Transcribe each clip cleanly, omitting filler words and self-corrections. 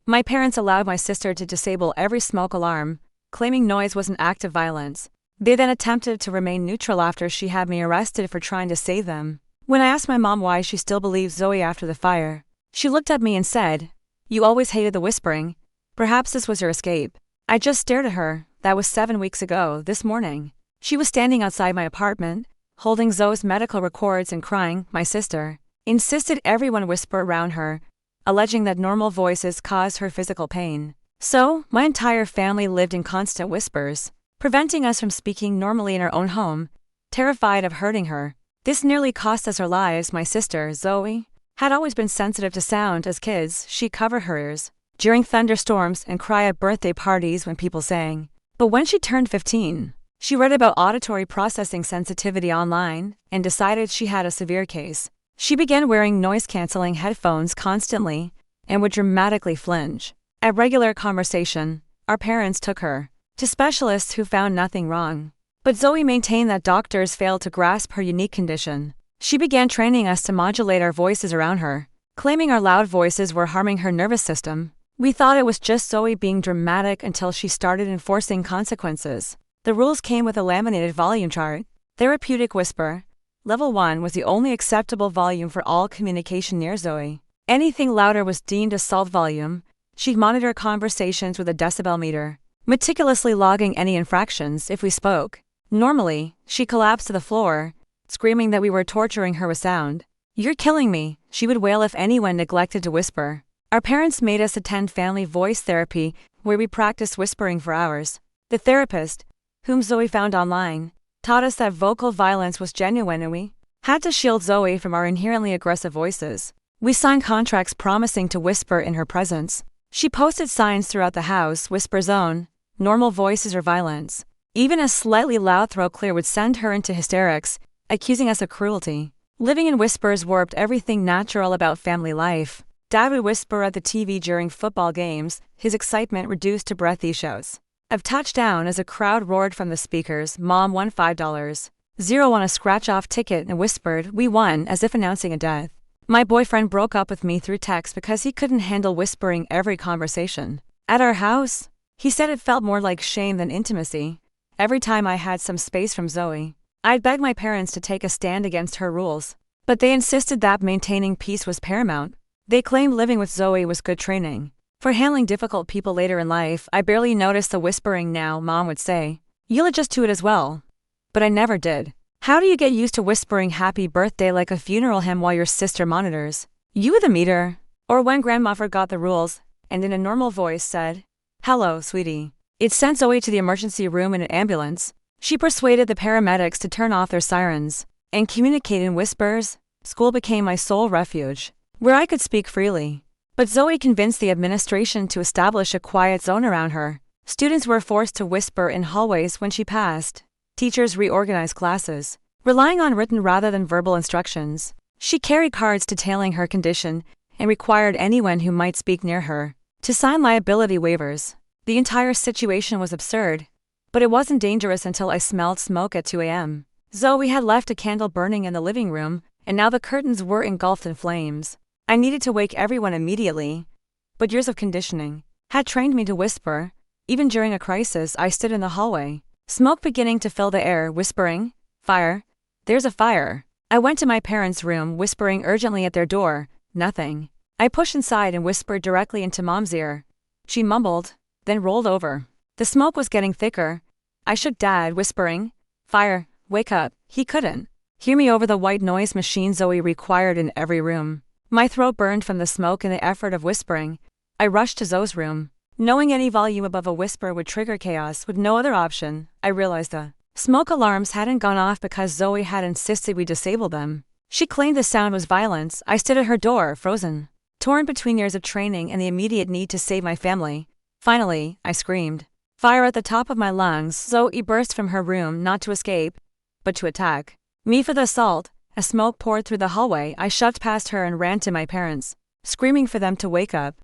My parents allowed my sister to disable every smoke alarm, claiming noise was an act of violence. They then attempted to remain neutral after she had me arrested for trying to save them. When I asked my mom why she still believes Zoe after the fire, she looked at me and said, "You always hated the whispering. Perhaps this was your escape." I just stared at her. That was 7 weeks ago, this morning. She was standing outside my apartment, holding Zoe's medical records and crying. My sister insisted everyone whisper around her, alleging that normal voices caused her physical pain. So, my entire family lived in constant whispers, preventing us from speaking normally in our own home, terrified of hurting her. This nearly cost us our lives. My sister, Zoe, had always been sensitive to sound. As kids, she'd cover her ears during thunderstorms and cry at birthday parties when people sang. But when she turned 15, she read about auditory processing sensitivity online and decided she had a severe case. She began wearing noise-canceling headphones constantly and would dramatically flinch. At regular conversation, our parents took her to specialists who found nothing wrong. But Zoe maintained that doctors failed to grasp her unique condition. She began training us to modulate our voices around her, claiming our loud voices were harming her nervous system. We thought it was just Zoe being dramatic until she started enforcing consequences. The rules came with a laminated volume chart. Therapeutic whisper. Level 1 was the only acceptable volume for all communication near Zoe. Anything louder was deemed assault volume. She'd monitor conversations with a decibel meter, meticulously logging any infractions if we spoke. Normally, she collapsed to the floor, screaming that we were torturing her with sound. "You're killing me," she would wail if anyone neglected to whisper. Our parents made us attend family voice therapy, where we practiced whispering for hours. The therapist, whom Zoe found online, taught us that vocal violence was genuine and we had to shield Zoe from our inherently aggressive voices. We signed contracts promising to whisper in her presence. She posted signs throughout the house: whisper zone, normal voices or violence. Even a slightly loud throat clear would send her into hysterics, accusing us of cruelty. Living in whispers warped everything natural about family life. Dad would whisper at the TV during football games, his excitement reduced to breathy shouts of touchdown as a crowd roared from the speakers. Mom won $5.00 on a scratch-off ticket and whispered, "We won," as if announcing a death. My boyfriend broke up with me through text because he couldn't handle whispering every conversation. At our house, he said it felt more like shame than intimacy. Every time I had some space from Zoe, I'd beg my parents to take a stand against her rules. But they insisted that maintaining peace was paramount. They claimed living with Zoe was good training for handling difficult people later in life. "I barely notice the whispering now," Mom would say. "You'll adjust to it as well." But I never did. How do you get used to whispering happy birthday like a funeral hymn while your sister monitors you with a meter? Or when Grandma forgot the rules and in a normal voice said, "Hello, sweetie." It sent Zoe to the emergency room in an ambulance. She persuaded the paramedics to turn off their sirens and communicate in whispers. School became my sole refuge, where I could speak freely. But Zoe convinced the administration to establish a quiet zone around her. Students were forced to whisper in hallways when she passed. Teachers reorganized classes, relying on written rather than verbal instructions. She carried cards detailing her condition and required anyone who might speak near her to sign liability waivers. The entire situation was absurd, but it wasn't dangerous until I smelled smoke at 2 a.m. Zoe had left a candle burning in the living room, and now the curtains were engulfed in flames. I needed to wake everyone immediately, but years of conditioning had trained me to whisper. Even during a crisis, I stood in the hallway, smoke beginning to fill the air, whispering, "Fire! There's a fire." I went to my parents' room, whispering urgently at their door. Nothing. I pushed inside and whispered directly into Mom's ear. She mumbled, then rolled over. The smoke was getting thicker. I shook Dad, whispering, "Fire, wake up." He couldn't hear me over the white noise machine Zoe required in every room. My throat burned from the smoke and the effort of whispering. I rushed to Zoe's room. Knowing any volume above a whisper would trigger chaos with no other option, I realized the smoke alarms hadn't gone off because Zoe had insisted we disable them. She claimed the sound was violence. I stood at her door, frozen, torn between years of training and the immediate need to save my family. Finally, I screamed, fire at the top of my lungs. Zoe burst from her room, not to escape, but to attack me for the assault. As smoke poured through the hallway, I shoved past her and ran to my parents, screaming for them to wake up,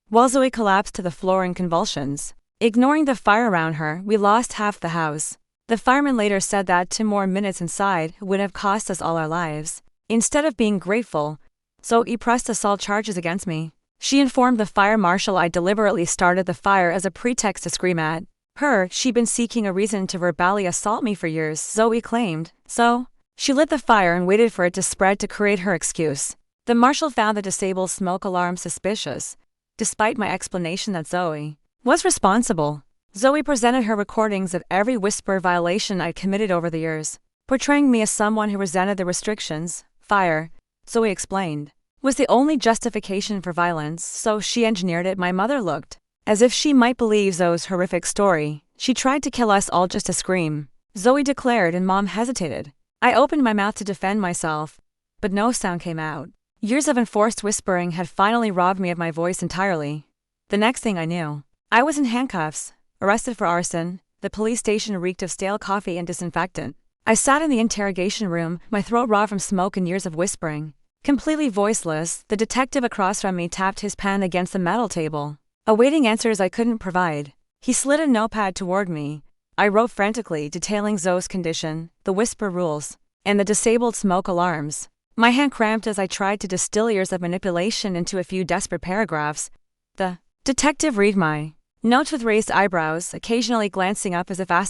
while Zoe collapsed to the floor in convulsions. Ignoring the fire around her, we lost half the house. The fireman later said that 2 more minutes inside would have cost us all our lives. Instead of being grateful, Zoe pressed assault charges against me. She informed the fire marshal I deliberately started the fire as a pretext to scream at her. She'd been seeking a reason to verbally assault me for years, Zoe claimed. So, she lit the fire and waited for it to spread to create her excuse. The marshal found the disabled smoke alarm suspicious, despite my explanation that Zoe was responsible. Zoe presented her recordings of every whisper violation I'd committed over the years, portraying me as someone who resented the restrictions. Fire, Zoe explained, was the only justification for violence, so she engineered it. My mother looked as if she might believe Zoe's horrific story. She tried to kill us all just to scream, Zoe declared, and Mom hesitated. I opened my mouth to defend myself, but no sound came out. Years of enforced whispering had finally robbed me of my voice entirely. The next thing I knew, I was in handcuffs, arrested for arson. The police station reeked of stale coffee and disinfectant. I sat in the interrogation room, my throat raw from smoke and years of whispering. Completely voiceless, the detective across from me tapped his pen against the metal table, awaiting answers I couldn't provide. He slid a notepad toward me. I wrote frantically, detailing Zoe's condition, the whisper rules, and the disabled smoke alarms. My hand cramped as I tried to distill years of manipulation into a few desperate paragraphs. The detective read my notes with raised eyebrows, occasionally glancing up as if I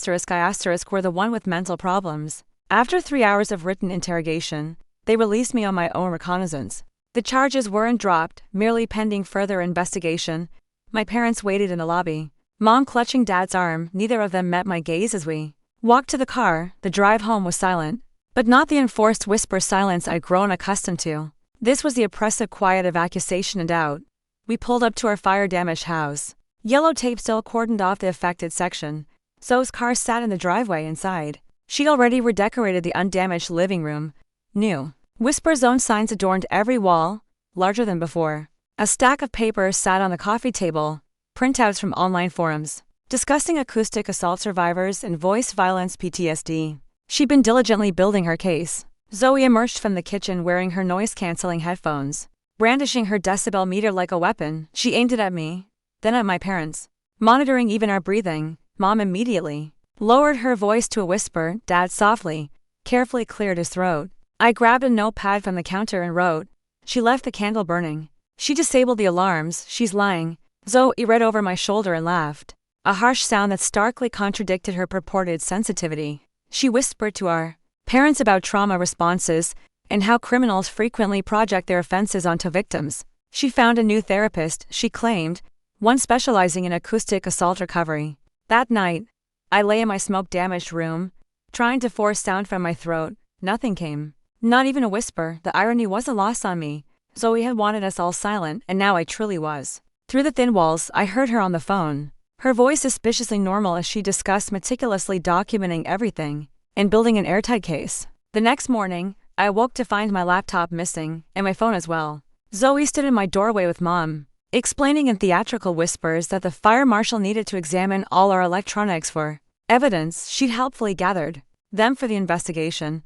were the one with mental problems. After 3 hours of written interrogation, they released me on my own reconnaissance. The charges weren't dropped, merely pending further investigation. My parents waited in the lobby, Mom clutching Dad's arm. Neither of them met my gaze as we walked to the car. The drive home was silent, but not the enforced whisper silence I'd grown accustomed to. This was the oppressive quiet of accusation and doubt. We pulled up to our fire-damaged house. Yellow tape still cordoned off the affected section. Zoe's car sat in the driveway inside. She'd already redecorated the undamaged living room. New Whisper Zone signs adorned every wall, larger than before. A stack of papers sat on the coffee table, printouts from online forums, discussing acoustic assault survivors and voice violence PTSD. She'd been diligently building her case. Zoe emerged from the kitchen wearing her noise-canceling headphones. Brandishing her decibel meter like a weapon, she aimed it at me, then at my parents. Monitoring even our breathing, Mom immediately lowered her voice to a whisper. Dad softly, carefully cleared his throat. I grabbed a notepad from the counter and wrote. She left the candle burning. She disabled the alarms. She's lying. Zoe read over my shoulder and laughed, a harsh sound that starkly contradicted her purported sensitivity. She whispered to our parents about trauma responses and how criminals frequently project their offenses onto victims. She found a new therapist, she claimed, one specializing in acoustic assault recovery. That night, I lay in my smoke-damaged room, trying to force sound from my throat. Nothing came. Not even a whisper. The irony wasn't lost on me. Zoe had wanted us all silent, and now I truly was. Through the thin walls, I heard her on the phone. Her voice suspiciously normal as she discussed meticulously documenting everything and building an airtight case. The next morning, I awoke to find my laptop missing, and my phone as well. Zoe stood in my doorway with Mom, explaining in theatrical whispers that the fire marshal needed to examine all our electronics for evidence she'd helpfully gathered them for the investigation.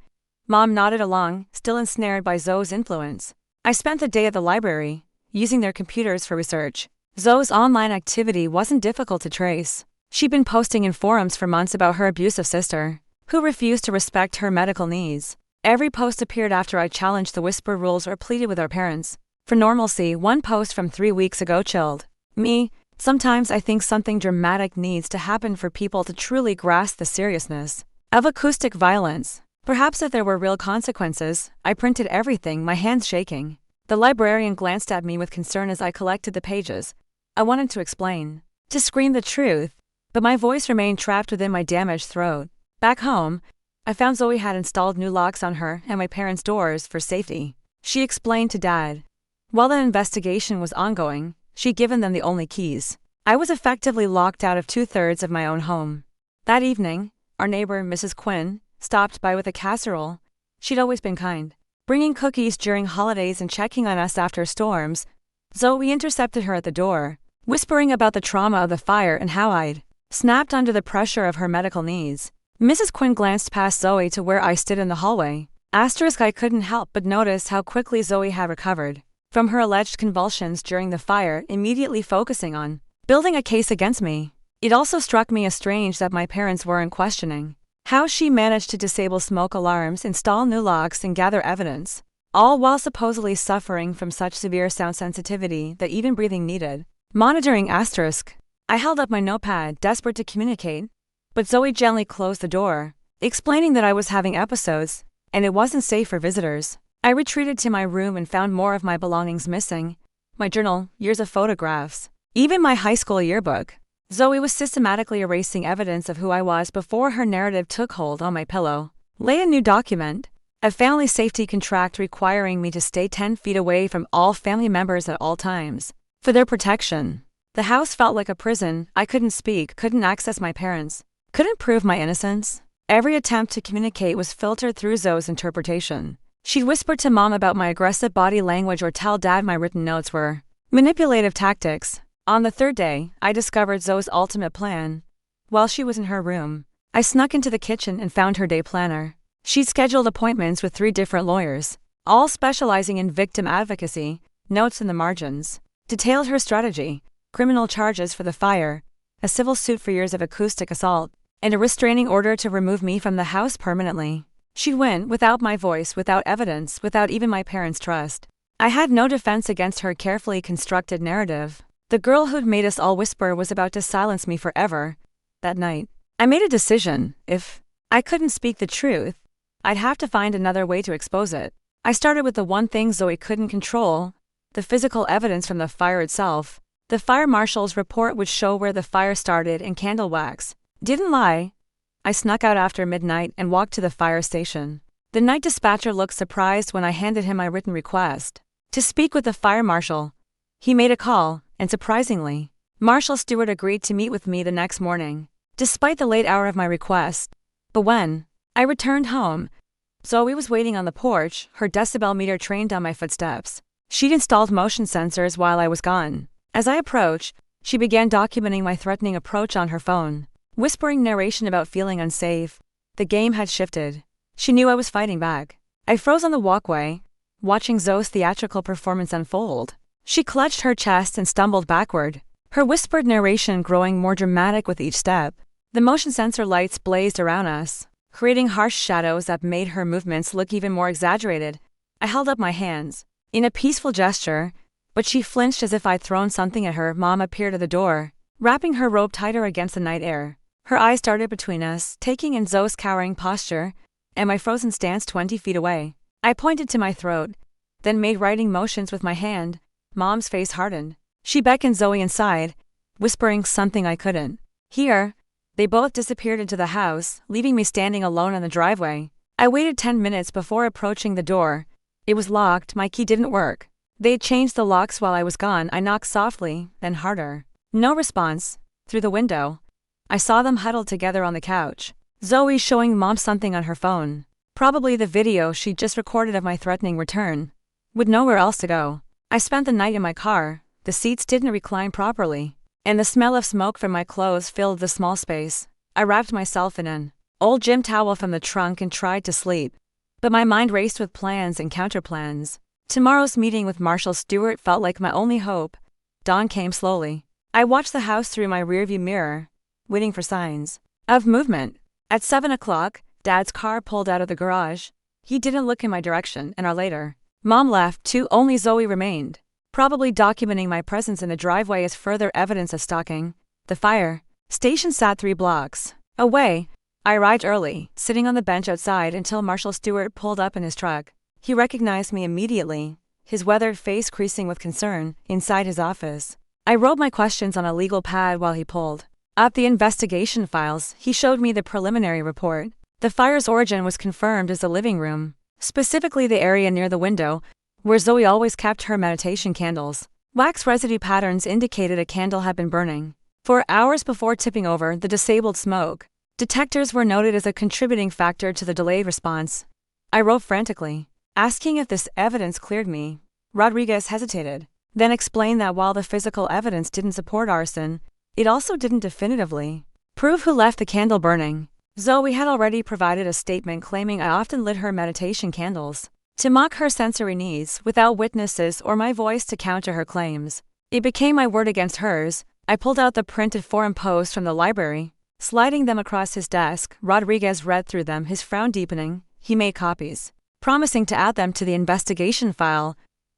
Mom nodded along, still ensnared by Zoe's influence. I spent the day at the library, using their computers for research. Zoe's online activity wasn't difficult to trace. She'd been posting in forums for months about her abusive sister, who refused to respect her medical needs. Every post appeared after I challenged the whisper rules or pleaded with our parents for normalcy. One post from 3 weeks ago chilled me. Sometimes I think something dramatic needs to happen for people to truly grasp the seriousness of acoustic violence. Perhaps if there were real consequences. I printed everything, my hands shaking. The librarian glanced at me with concern as I collected the pages. I wanted to explain, to scream the truth, but my voice remained trapped within my damaged throat. Back home, I found Zoe had installed new locks on her and my parents' doors for safety. She explained to Dad. While the investigation was ongoing, she'd given them the only keys. I was effectively locked out of 2/3 of my own home. That evening, our neighbor, Mrs. Quinn, stopped by with a casserole. She'd always been kind, bringing cookies during holidays and checking on us after storms. Zoe intercepted her at the door, whispering about the trauma of the fire and how I'd snapped under the pressure of her medical needs. Mrs. Quinn glanced past Zoe to where I stood in the hallway. I couldn't help but notice how quickly Zoe had recovered from her alleged convulsions during the fire, immediately focusing on building a case against me. It also struck me as strange that my parents weren't questioning how she managed to disable smoke alarms, install new locks, and gather evidence. all while supposedly suffering from such severe sound sensitivity that even breathing needed monitoring. I held up my notepad, desperate to communicate, but Zoe gently closed the door, explaining that I was having episodes, and it wasn't safe for visitors. I retreated to my room and found more of my belongings missing: my journal, years of photographs, even my high school yearbook. Zoe was systematically erasing evidence of who I was before her narrative took hold. On my pillow lay a new document, a family safety contract requiring me to stay 10 feet away from all family members at all times, for their protection. The house felt like a prison. I couldn't speak, couldn't access my parents, couldn't prove my innocence. Every attempt to communicate was filtered through Zoe's interpretation. She'd whisper to Mom about my aggressive body language or tell Dad my written notes were manipulative tactics. On the third day, I discovered Zoe's ultimate plan. While she was in her room, I snuck into the kitchen and found her day planner. She'd scheduled appointments with 3 different lawyers, all specializing in victim advocacy. Notes in the margins detailed her strategy: criminal charges for the fire, a civil suit for years of acoustic assault, and a restraining order to remove me from the house permanently. She'd win without my voice, without evidence, without even my parents' trust. I had no defense against her carefully constructed narrative. The girl who'd made us all whisper was about to silence me forever. That night, I made a decision. If I couldn't speak the truth, I'd have to find another way to expose it. I started with the one thing Zoe couldn't control: the physical evidence from the fire itself. The fire marshal's report would show where the fire started, and candle wax didn't lie. I snuck out after midnight and walked to the fire station. The night dispatcher looked surprised when I handed him my written request to speak with the fire marshal. He made a call, and surprisingly, Marshal Stewart agreed to meet with me the next morning, despite the late hour of my request. But when I returned home, Zoe was waiting on the porch, her decibel meter trained on my footsteps. She'd installed motion sensors while I was gone. As I approached, she began documenting my threatening approach on her phone, whispering narration about feeling unsafe. The game had shifted. She knew I was fighting back. I froze on the walkway, watching Zoe's theatrical performance unfold. She clutched her chest and stumbled backward, her whispered narration growing more dramatic with each step. The motion sensor lights blazed around us, creating harsh shadows that made her movements look even more exaggerated. I held up my hands in a peaceful gesture, but she flinched as if I'd thrown something at her. Mom appeared at the door, wrapping her robe tighter against the night air. Her eyes darted between us, taking in Zoe's cowering posture and my frozen stance 20 feet away. I pointed to my throat, then made writing motions with my hand. Mom's face hardened. She beckoned Zoe inside, whispering something I couldn't hear. They both disappeared into the house, leaving me standing alone in the driveway. I waited 10 minutes before approaching the door. It was locked, my key didn't work. They'd changed the locks while I was gone. I knocked softly, then harder. No response. Through the window, I saw them huddled together on the couch. Zoe showing Mom something on her phone. Probably the video she'd just recorded of my threatening return. With nowhere else to go, I spent the night in my car. The seats didn't recline properly, and the smell of smoke from my clothes filled the small space. I wrapped myself in an old gym towel from the trunk and tried to sleep. But my mind raced with plans and counterplans. Tomorrow's meeting with Marshal Stewart felt like my only hope. Dawn came slowly. I watched the house through my rearview mirror, waiting for signs of movement. At 7 o'clock, Dad's car pulled out of the garage. He didn't look in my direction. An hour later, Mom left too. Only Zoe remained, probably documenting my presence in the driveway as further evidence of stalking. The fire station sat 3 blocks away. I arrived early, sitting on the bench outside until Marshal Stewart pulled up in his truck. He recognized me immediately, his weathered face creasing with concern. Inside his office, I wrote my questions on a legal pad while he pulled up the investigation files. He showed me the preliminary report. The fire's origin was confirmed as the living room, specifically the area near the window, where Zoe always kept her meditation candles. Wax residue patterns indicated a candle had been burning for hours before tipping over. The disabled smoke detectors were noted as a contributing factor to the delayed response. I wrote frantically, asking if this evidence cleared me. Rodriguez hesitated, then explained that while the physical evidence didn't support arson, it also didn't definitively prove who left the candle burning. Zoe had already provided a statement claiming I often lit her meditation candles to mock her sensory needs, without witnesses or my voice to counter her claims. It became my word against hers. I pulled out the printed Forum Post from the library, sliding them across his desk. Rodriguez read through them, his frown deepening. He made copies promising to add them to the investigation file,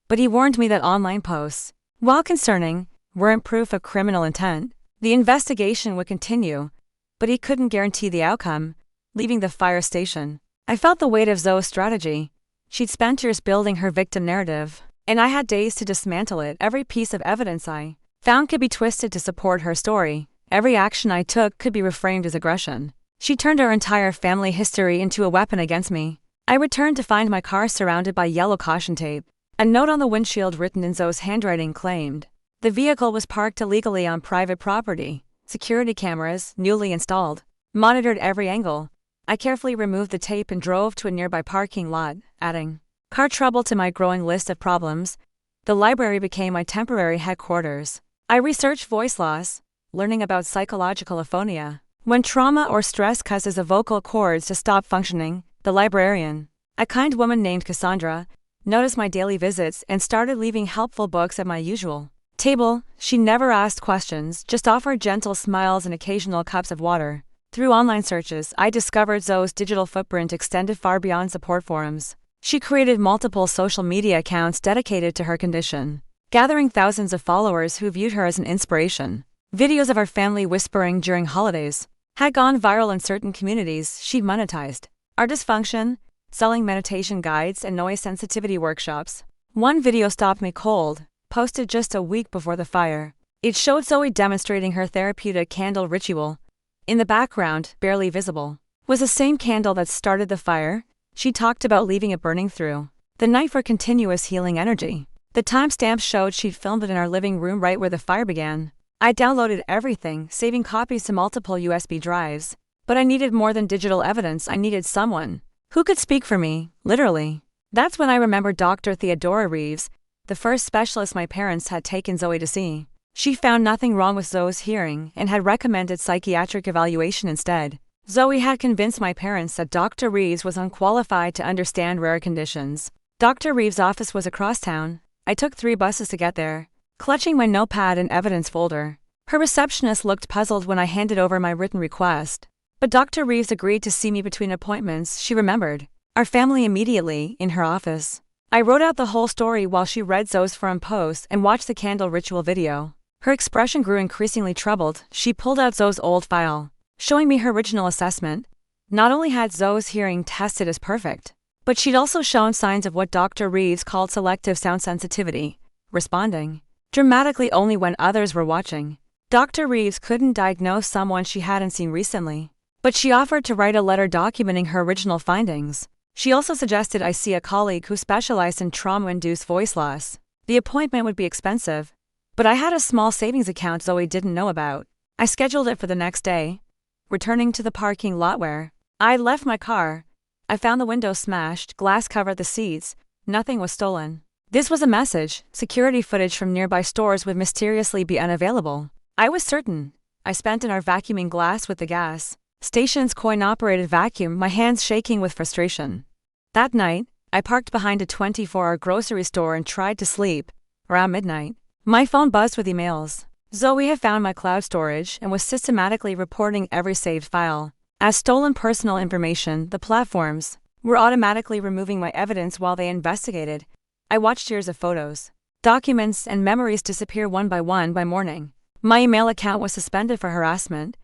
but he warned me that online posts, while concerning, weren't proof of criminal intent. The investigation would continue, but he couldn't guarantee the outcome. Leaving the fire station, I felt the weight of Zoe's strategy. She'd spent years building her victim narrative, and I had days to dismantle it. Every piece of evidence I found could be twisted to support her story. Every action I took could be reframed as aggression. She turned our entire family history into a weapon against me. I returned to find my car surrounded by yellow caution tape. A note on the windshield written in Zoe's handwriting claimed the vehicle was parked illegally on private property. Security cameras, newly installed, monitored every angle. I carefully removed the tape and drove to a nearby parking lot, adding car trouble to my growing list of problems. The library became my temporary headquarters. I researched voice loss, learning about psychological aphonia, when trauma or stress causes the vocal cords to stop functioning. The librarian, a kind woman named Cassandra, noticed my daily visits and started leaving helpful books at my usual table. She never asked questions, just offered gentle smiles and occasional cups of water. Through online searches, I discovered Zoe's digital footprint extended far beyond support forums. She created multiple social media accounts dedicated to her condition, gathering thousands of followers who viewed her as an inspiration. Videos of our family whispering during holidays had gone viral in certain communities. She monetized our dysfunction, selling meditation guides and noise sensitivity workshops. One video stopped me cold, posted just a week before the fire. It showed Zoe demonstrating her therapeutic candle ritual. In the background, barely visible, was the same candle that started the fire. She talked about leaving it burning through the night for continuous healing energy. The timestamps showed she'd filmed it in our living room right where the fire began. I downloaded everything, saving copies to multiple USB drives. But I needed more than digital evidence. I needed someone who could speak for me, literally. That's when I remembered Dr. Theodora Reeves, the first specialist my parents had taken Zoe to see. She found nothing wrong with Zoe's hearing and had recommended psychiatric evaluation instead. Zoe had convinced my parents that Dr. Reeves was unqualified to understand rare conditions. Dr. Reeves' office was across town. I took 3 buses to get there, clutching my notepad and evidence folder. Her receptionist looked puzzled when I handed over my written request. But Dr. Reeves agreed to see me between appointments. She remembered our family immediately in her office. I wrote out the whole story while she read Zoe's forum post and watched the candle ritual video. Her expression grew increasingly troubled. She pulled out Zoe's old file, showing me her original assessment. Not only had Zoe's hearing tested as perfect, but she'd also shown signs of what Dr. Reeves called selective sound sensitivity, responding dramatically only when others were watching. Dr. Reeves couldn't diagnose someone she hadn't seen recently, but she offered to write a letter documenting her original findings. She also suggested I see a colleague who specialized in trauma-induced voice loss. The appointment would be expensive, but I had a small savings account Zoe didn't know about. I scheduled it for the next day. Returning to the parking lot where I left my car, I found the window smashed, glass covered the seats. Nothing was stolen. This was a message. Security footage from nearby stores would mysteriously be unavailable. I was certain. I spent an hour vacuuming glass with the gas station's coin-operated vacuum, my hands shaking with frustration. That night, I parked behind a 24-hour grocery store and tried to sleep. Around midnight, my phone buzzed with emails. Zoe had found my cloud storage and was systematically reporting every saved file as stolen personal information. The platforms were automatically removing my evidence while they investigated. I watched years of photos, documents, and memories disappear one by one. By morning, my email account was suspended for harassment.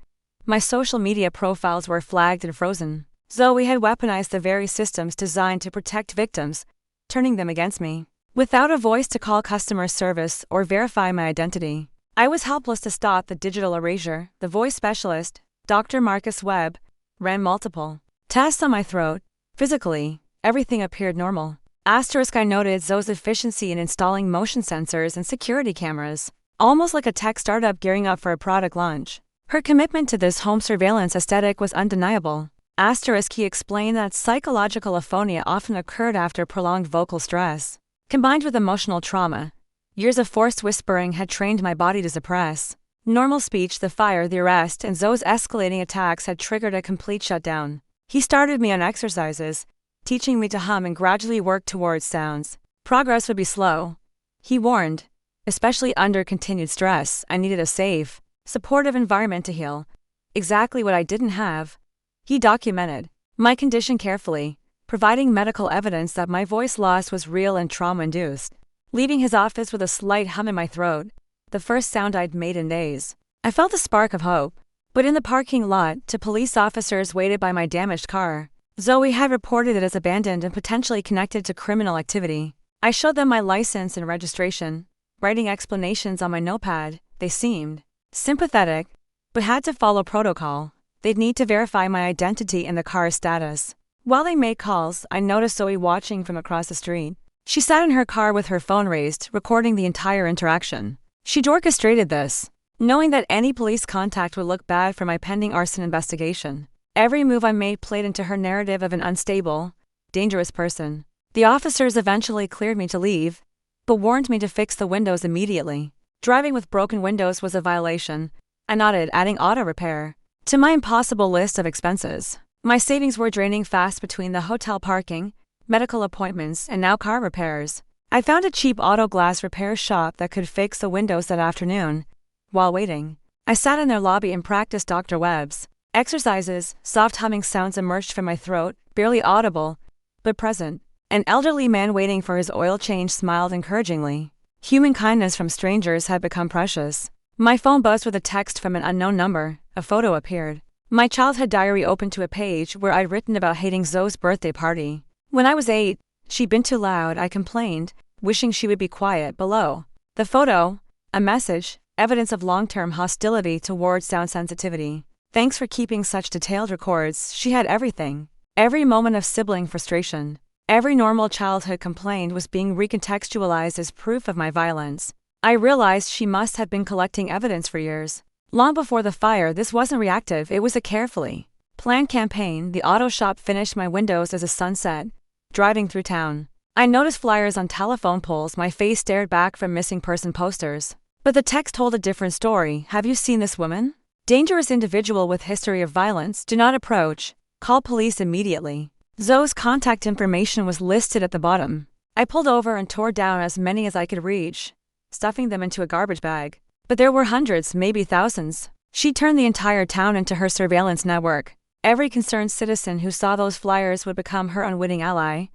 My social media profiles were flagged and frozen. Zoe had weaponized the very systems designed to protect victims, turning them against me. Without a voice to call customer service or verify my identity, I was helpless to stop the digital erasure. The voice specialist, Dr. Marcus Webb, ran multiple tests on my throat. Physically, everything appeared normal. I noted Zoe's efficiency in installing motion sensors and security cameras, almost like a tech startup gearing up for a product launch. Her commitment to this home surveillance aesthetic was undeniable. He explained that psychological aphonia often occurred after prolonged vocal stress, combined with emotional trauma. Years of forced whispering had trained my body to suppress normal speech. The fire, the arrest, and Zoe's escalating attacks had triggered a complete shutdown. He started me on exercises, teaching me to hum and gradually work towards sounds. Progress would be slow, he warned. Especially under continued stress, I needed a safe, supportive environment to heal. Exactly what I didn't have. He documented my condition carefully, providing medical evidence that my voice loss was real and trauma-induced. Leaving his office with a slight hum in my throat, the first sound I'd made in days. I felt a spark of hope. But in the parking lot, two police officers waited by my damaged car. Zoe had reported it as abandoned and potentially connected to criminal activity. I showed them my license and registration, writing explanations on my notepad. They seemed sympathetic, but had to follow protocol. They'd need to verify my identity and the car's status. While they made calls, I noticed Zoe watching from across the street. She sat in her car with her phone raised, recording the entire interaction. She'd orchestrated this, knowing that any police contact would look bad for my pending arson investigation. Every move I made played into her narrative of an unstable, dangerous person. The officers eventually cleared me to leave, but warned me to fix the windows immediately. Driving with broken windows was a violation. I nodded, adding auto repair to my impossible list of expenses. My savings were draining fast between the hotel parking, medical appointments, and now car repairs. I found a cheap auto glass repair shop that could fix the windows that afternoon. While waiting, I sat in their lobby and practiced Dr. Webb's exercises. Soft humming sounds emerged from my throat, barely audible, but present. An elderly man waiting for his oil change smiled encouragingly. Human kindness from strangers had become precious. My phone buzzed with a text from an unknown number. A photo appeared. My childhood diary opened to a page where I'd written about hating Zoe's birthday party. When I was 8, she'd been too loud, I complained, wishing she would be quiet. Below the photo, a message, evidence of long-term hostility towards sound sensitivity. Thanks for keeping such detailed records. She had everything. Every moment of sibling frustration. Every normal childhood complaint was being recontextualized as proof of my violence. I realized she must have been collecting evidence for years. Long before the fire, this wasn't reactive, it was a carefully planned campaign. The auto shop finished my windows as the sun set. Driving through town, I noticed flyers on telephone poles. My face stared back from missing person posters. But the text told a different story. Have you seen this woman? Dangerous individual with history of violence. Do not approach. Call police immediately. Zoe's contact information was listed at the bottom. I pulled over and tore down as many as I could reach, stuffing them into a garbage bag. But there were hundreds, maybe thousands. She turned the entire town into her surveillance network. Every concerned citizen who saw those flyers would become her unwitting ally.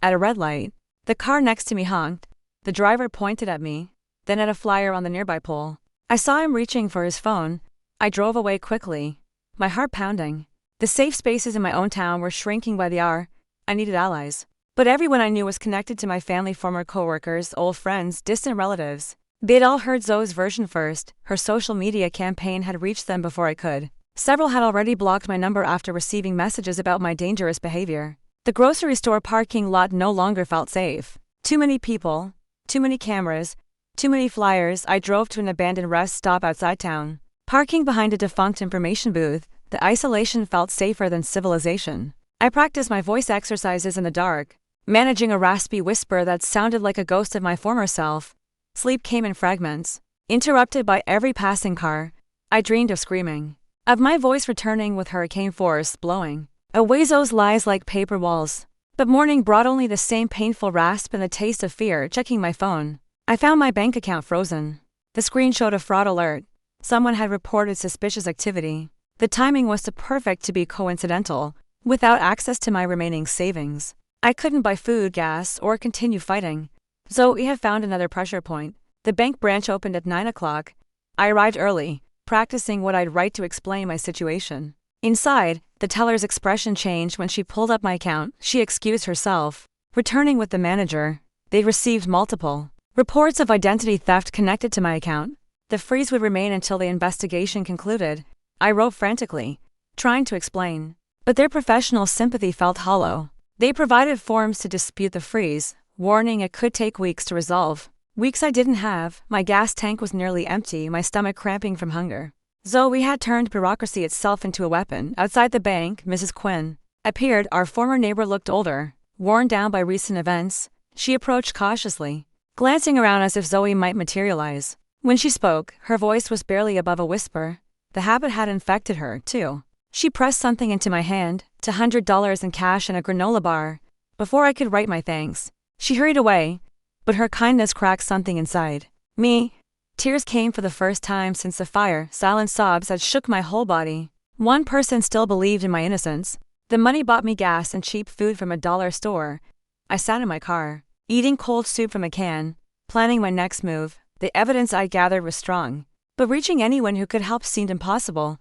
At a red light, the car next to me honked. The driver pointed at me, then at a flyer on the nearby pole. I saw him reaching for his phone. I drove away quickly, my heart pounding. The safe spaces in my own town were shrinking by the hour. I needed allies. But everyone I knew was connected to my family, former coworkers, old friends, distant relatives. They'd all heard Zoe's version first. Her social media campaign had reached them before I could. Several had already blocked my number after receiving messages about my dangerous behavior. The grocery store parking lot no longer felt safe. Too many people, too many cameras, too many flyers. I drove to an abandoned rest stop outside town. Parking behind a defunct information booth, the isolation felt safer than civilization. I practiced my voice exercises in the dark, managing a raspy whisper that sounded like a ghost of my former self. Sleep came in fragments, interrupted by every passing car. I dreamed of screaming, of my voice returning with hurricane force blowing away Zoe's lies like paper walls. But morning brought only the same painful rasp and the taste of fear. Checking my phone, I found my bank account frozen. The screen showed a fraud alert. Someone had reported suspicious activity. The timing was too perfect to be coincidental. Without access to my remaining savings, I couldn't buy food, gas, or continue fighting. Zoe had found another pressure point. The bank branch opened at 9 o'clock. I arrived early, practicing what I'd write to explain my situation. Inside, the teller's expression changed when she pulled up my account. She excused herself, returning with the manager. They received multiple reports of identity theft connected to my account. The freeze would remain until the investigation concluded. I wrote frantically, trying to explain, but their professional sympathy felt hollow. They provided forms to dispute the freeze, warning it could take weeks to resolve. Weeks I didn't have. My gas tank was nearly empty, my stomach cramping from hunger. Zoe had turned bureaucracy itself into a weapon. Outside the bank, Mrs. Quinn appeared. Our former neighbor looked older, worn down by recent events. She approached cautiously, glancing around as if Zoe might materialize. When she spoke, her voice was barely above a whisper. The habit had infected her, too. She pressed something into my hand, $200 in cash and a granola bar. Before I could write my thanks, she hurried away, but her kindness cracked something inside me. Tears came for the first time since the fire, silent sobs that shook my whole body. One person still believed in my innocence. The money bought me gas and cheap food from a dollar store. I sat in my car, eating cold soup from a can, planning my next move. The evidence I gathered was strong, but reaching anyone who could help seemed impossible.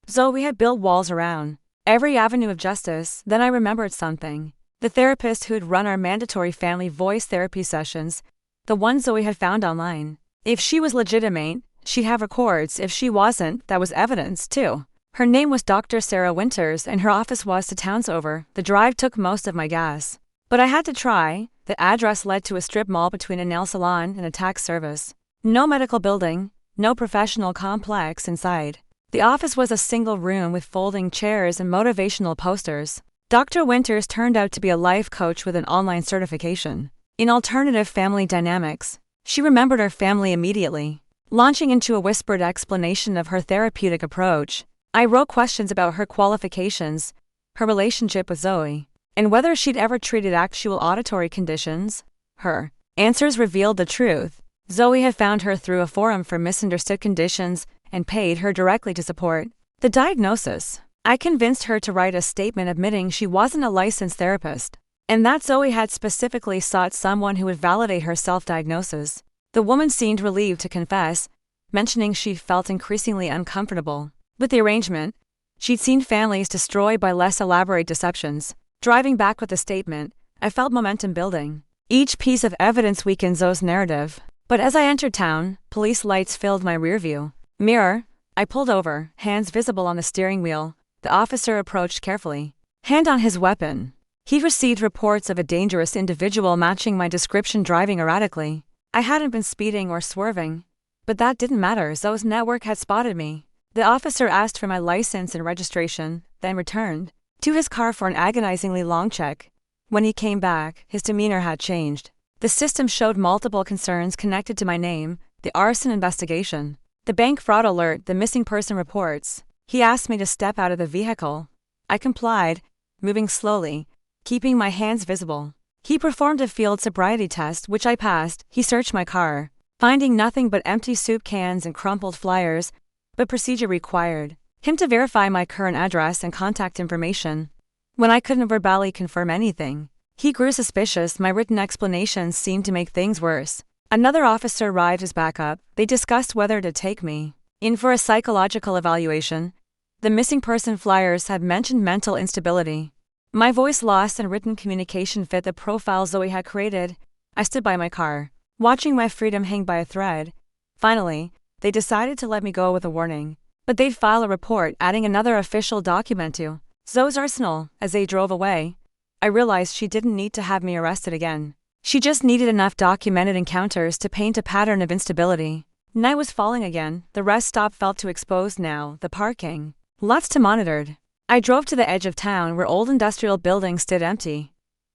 Zoe had built walls around every avenue of justice. Then I remembered something. The therapist who'd run our mandatory family voice therapy sessions, the one Zoe had found online. If she was legitimate, she'd have records. If she wasn't, that was evidence, too. Her name was Dr. Sarah Winters, and her office was 2 towns over. The drive took most of my gas, but I had to try. The address led to a strip mall between a nail salon and a tax service. No medical building, no professional complex inside. The office was a single room with folding chairs and motivational posters. Dr. Winters turned out to be a life coach with an online certification in alternative family dynamics. She remembered our family immediately, launching into a whispered explanation of her therapeutic approach. I wrote questions about her qualifications, her relationship with Zoe, and whether she'd ever treated actual auditory conditions. Her answers revealed the truth. Zoe had found her through a forum for misunderstood conditions and paid her directly to support the diagnosis. I convinced her to write a statement admitting she wasn't a licensed therapist, and that Zoe had specifically sought someone who would validate her self-diagnosis. The woman seemed relieved to confess, mentioning she felt increasingly uncomfortable with the arrangement. She'd seen families destroyed by less elaborate deceptions. Driving back with the statement, I felt momentum building. Each piece of evidence weakened Zoe's narrative. But as I entered town, police lights filled my rearview mirror. I pulled over, hands visible on the steering wheel. The officer approached carefully, hand on his weapon. He'd received reports of a dangerous individual matching my description driving erratically. I hadn't been speeding or swerving, but that didn't matter. Zoe's network had spotted me. The officer asked for my license and registration, then returned to his car for an agonizingly long check. When he came back, his demeanor had changed. The system showed multiple concerns connected to my name: the arson investigation, the bank fraud alert, the missing person reports. He asked me to step out of the vehicle. I complied, moving slowly, keeping my hands visible. He performed a field sobriety test, which I passed. He searched my car, finding nothing but empty soup cans and crumpled flyers, but procedure required him to verify my current address and contact information. When I couldn't verbally confirm anything, he grew suspicious. My written explanations seemed to make things worse. Another officer arrived as backup. They discussed whether to take me in for a psychological evaluation. The missing person flyers had mentioned mental instability. My voice lost and written communication fit the profile Zoe had created. I stood by my car, watching my freedom hang by a thread. Finally, they decided to let me go with a warning, but they'd file a report adding another official document to Zoe's arsenal. As they drove away, I realized she didn't need to have me arrested again. She just needed enough documented encounters to paint a pattern of instability. Night was falling again. The rest stop felt too exposed now. The parking lots to monitored. I drove to the edge of town where old industrial buildings stood empty.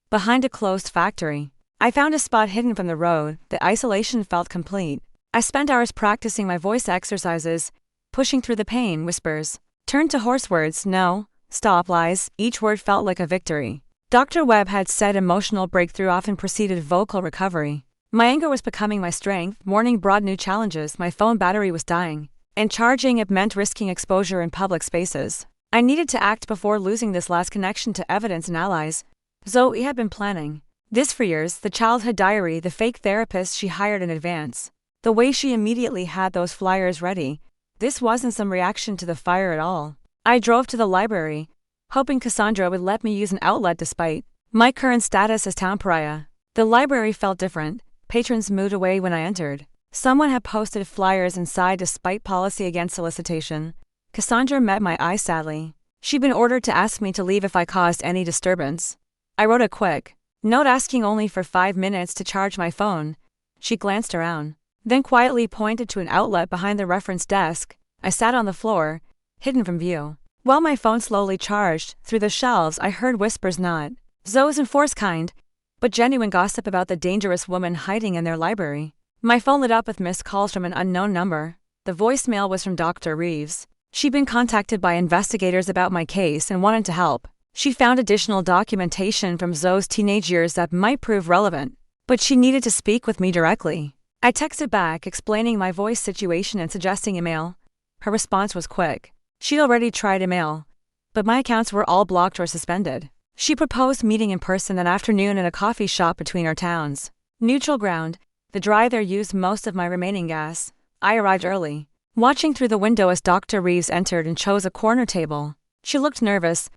Behind a closed factory, I found a spot hidden from the road. The isolation felt complete. I spent hours practicing my voice exercises, pushing through the pain. Whispers turned to hoarse words. No, stop, lies. Each word felt like a victory. Dr. Webb had said emotional breakthrough often preceded vocal recovery. My anger was becoming my strength. Morning brought new challenges. My phone battery was dying, and charging it meant risking exposure in public spaces. I needed to act before losing this last connection to evidence and allies. Zoe had been planning this for years. The childhood diary, the fake therapist she hired in advance, the way she immediately had those flyers ready. This wasn't some reaction to the fire at all. I drove to the library, hoping Cassandra would let me use an outlet despite my current status as town pariah. The library felt different. Patrons moved away when I entered. Someone had posted flyers inside despite policy against solicitation. Cassandra met my eye sadly. She'd been ordered to ask me to leave if I caused any disturbance. I wrote a quick note asking only for 5 minutes to charge my phone. She glanced around, then quietly pointed to an outlet behind the reference desk. I sat on the floor, hidden from view. While my phone slowly charged, through the shelves I heard whispers, not Zoe's enforced kind, but genuine gossip about the dangerous woman hiding in their library. My phone lit up with missed calls from an unknown number. The voicemail was from Dr. Reeves. She'd been contacted by investigators about my case and wanted to help. She found additional documentation from Zoe's teenage years that might prove relevant, but she needed to speak with me directly. I texted back explaining my voice situation and suggesting email. Her response was quick. She'd already tried email, but my accounts were all blocked or suspended. She proposed meeting in person that afternoon in a coffee shop between our towns. Neutral ground. The drive there used most of my remaining gas. I arrived early, watching through the window as Dr. Reeves entered and chose a corner table. She looked nervous,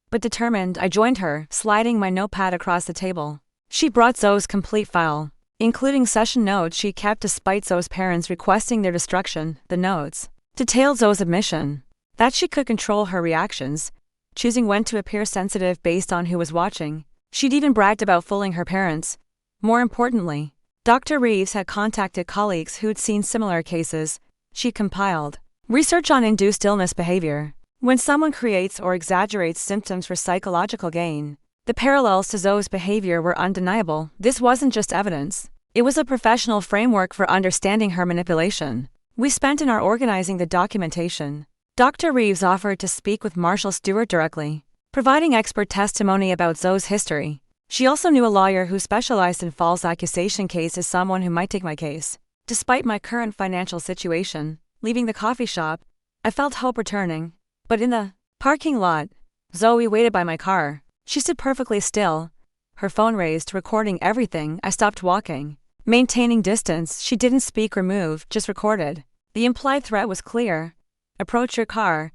but determined. I joined her, sliding my notepad across the table. She brought Zoe's complete file, including session notes she kept despite Zoe's parents requesting their destruction. The notes detailed Zoe's admission that she could control her reactions, choosing when to appear sensitive based on who was watching. She'd even bragged about fooling her parents. More importantly, Dr. Reeves had contacted colleagues who'd seen similar cases. She compiled research on induced illness behavior. When someone creates or exaggerates symptoms for psychological gain, the parallels to Zoe's behavior were undeniable. This wasn't just evidence. It was a professional framework for understanding her manipulation. We spent an hour organizing the documentation. Dr. Reeves offered to speak with Marshall Stewart directly, providing expert testimony about Zoe's history. She also knew a lawyer who specialized in false accusation cases, someone who might take my case. Despite my current financial situation, leaving the coffee shop, I felt hope returning. But in the parking lot, Zoe waited by my car. She stood perfectly still, her phone raised, recording everything. I stopped walking, maintaining distance. She didn't speak or move, just recorded. The implied threat was clear. Approach your car,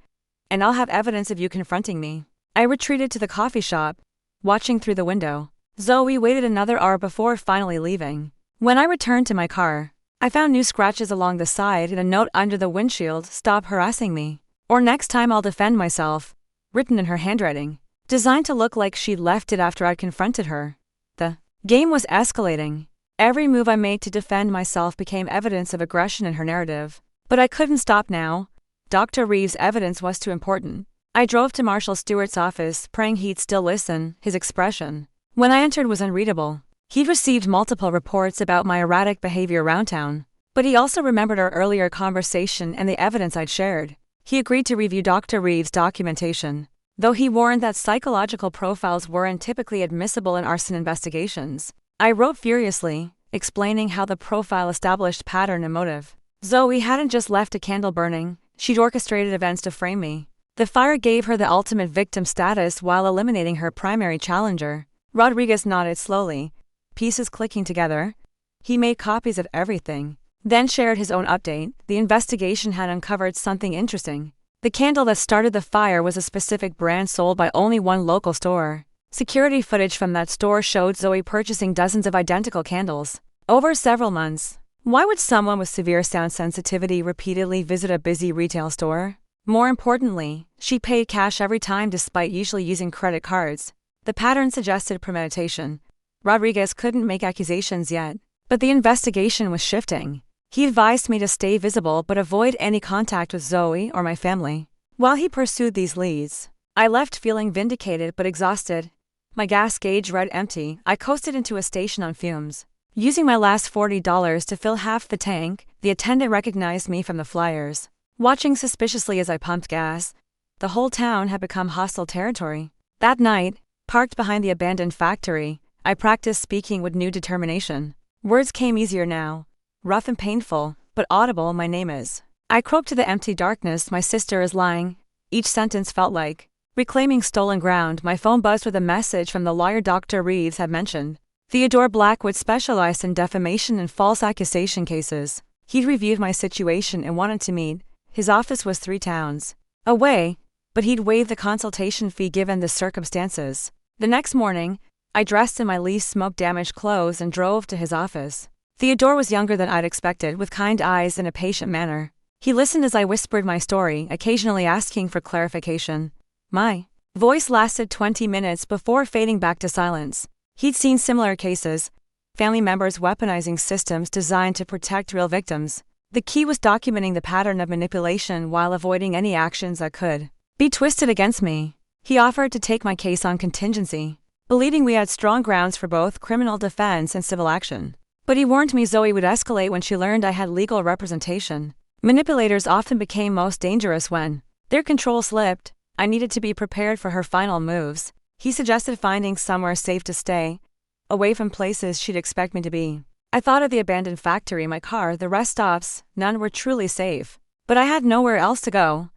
and I'll have evidence of you confronting me. I retreated to the coffee shop, watching through the window. Zoe waited another hour before finally leaving. When I returned to my car, I found new scratches along the side and a note under the windshield: "Stop harassing me, or next time I'll defend myself," written in her handwriting, designed to look like she'd left it after I'd confronted her. The game was escalating. Every move I made to defend myself became evidence of aggression in her narrative. But I couldn't stop now. Dr. Reeves' evidence was too important. I drove to Marshall Stewart's office, praying he'd still listen. His expression, when I entered, was unreadable. He'd received multiple reports about my erratic behavior around town, but he also remembered our earlier conversation and the evidence I'd shared. He agreed to review Dr. Reeves' documentation, though he warned that psychological profiles weren't typically admissible in arson investigations. I wrote furiously, explaining how the profile established pattern and motive. Zoe hadn't just left a candle burning, she'd orchestrated events to frame me. The fire gave her the ultimate victim status while eliminating her primary challenger. Rodriguez nodded slowly, pieces clicking together. He made copies of everything, then shared his own update. The investigation had uncovered something interesting. The candle that started the fire was a specific brand sold by only one local store. Security footage from that store showed Zoe purchasing dozens of identical candles over several months. Why would someone with severe sound sensitivity repeatedly visit a busy retail store? More importantly, she paid cash every time despite usually using credit cards. The pattern suggested premeditation. Rodriguez couldn't make accusations yet, but the investigation was shifting. He advised me to stay visible but avoid any contact with Zoe or my family. While he pursued these leads, I left feeling vindicated but exhausted. My gas gauge read empty. I coasted into a station on fumes. Using my last $40 to fill half the tank, the attendant recognized me from the flyers, watching suspiciously as I pumped gas. The whole town had become hostile territory. That night, parked behind the abandoned factory, I practiced speaking with new determination. Words came easier now, rough and painful, but audible. "My name is." I croaked to the empty darkness. "My sister is lying." Each sentence felt like reclaiming stolen ground. My phone buzzed with a message from the lawyer Dr. Reeves had mentioned. Theodore Blackwood specialized in defamation and false accusation cases. He'd reviewed my situation and wanted to meet. His office was 3 towns away, but he'd waived the consultation fee given the circumstances. The next morning, I dressed in my least smoke-damaged clothes and drove to his office. Theodore was younger than I'd expected, with kind eyes and a patient manner. He listened as I whispered my story, occasionally asking for clarification. My voice lasted 20 minutes before fading back to silence. He'd seen similar cases, family members weaponizing systems designed to protect real victims. The key was documenting the pattern of manipulation while avoiding any actions that could be twisted against me. He offered to take my case on contingency, believing we had strong grounds for both criminal defense and civil action. But he warned me Zoe would escalate when she learned I had legal representation. Manipulators often became most dangerous when their control slipped. I needed to be prepared for her final moves. He suggested finding somewhere safe to stay, away from places she'd expect me to be. I thought of the abandoned factory, my car, the rest stops. None were truly safe. But I had nowhere else to go.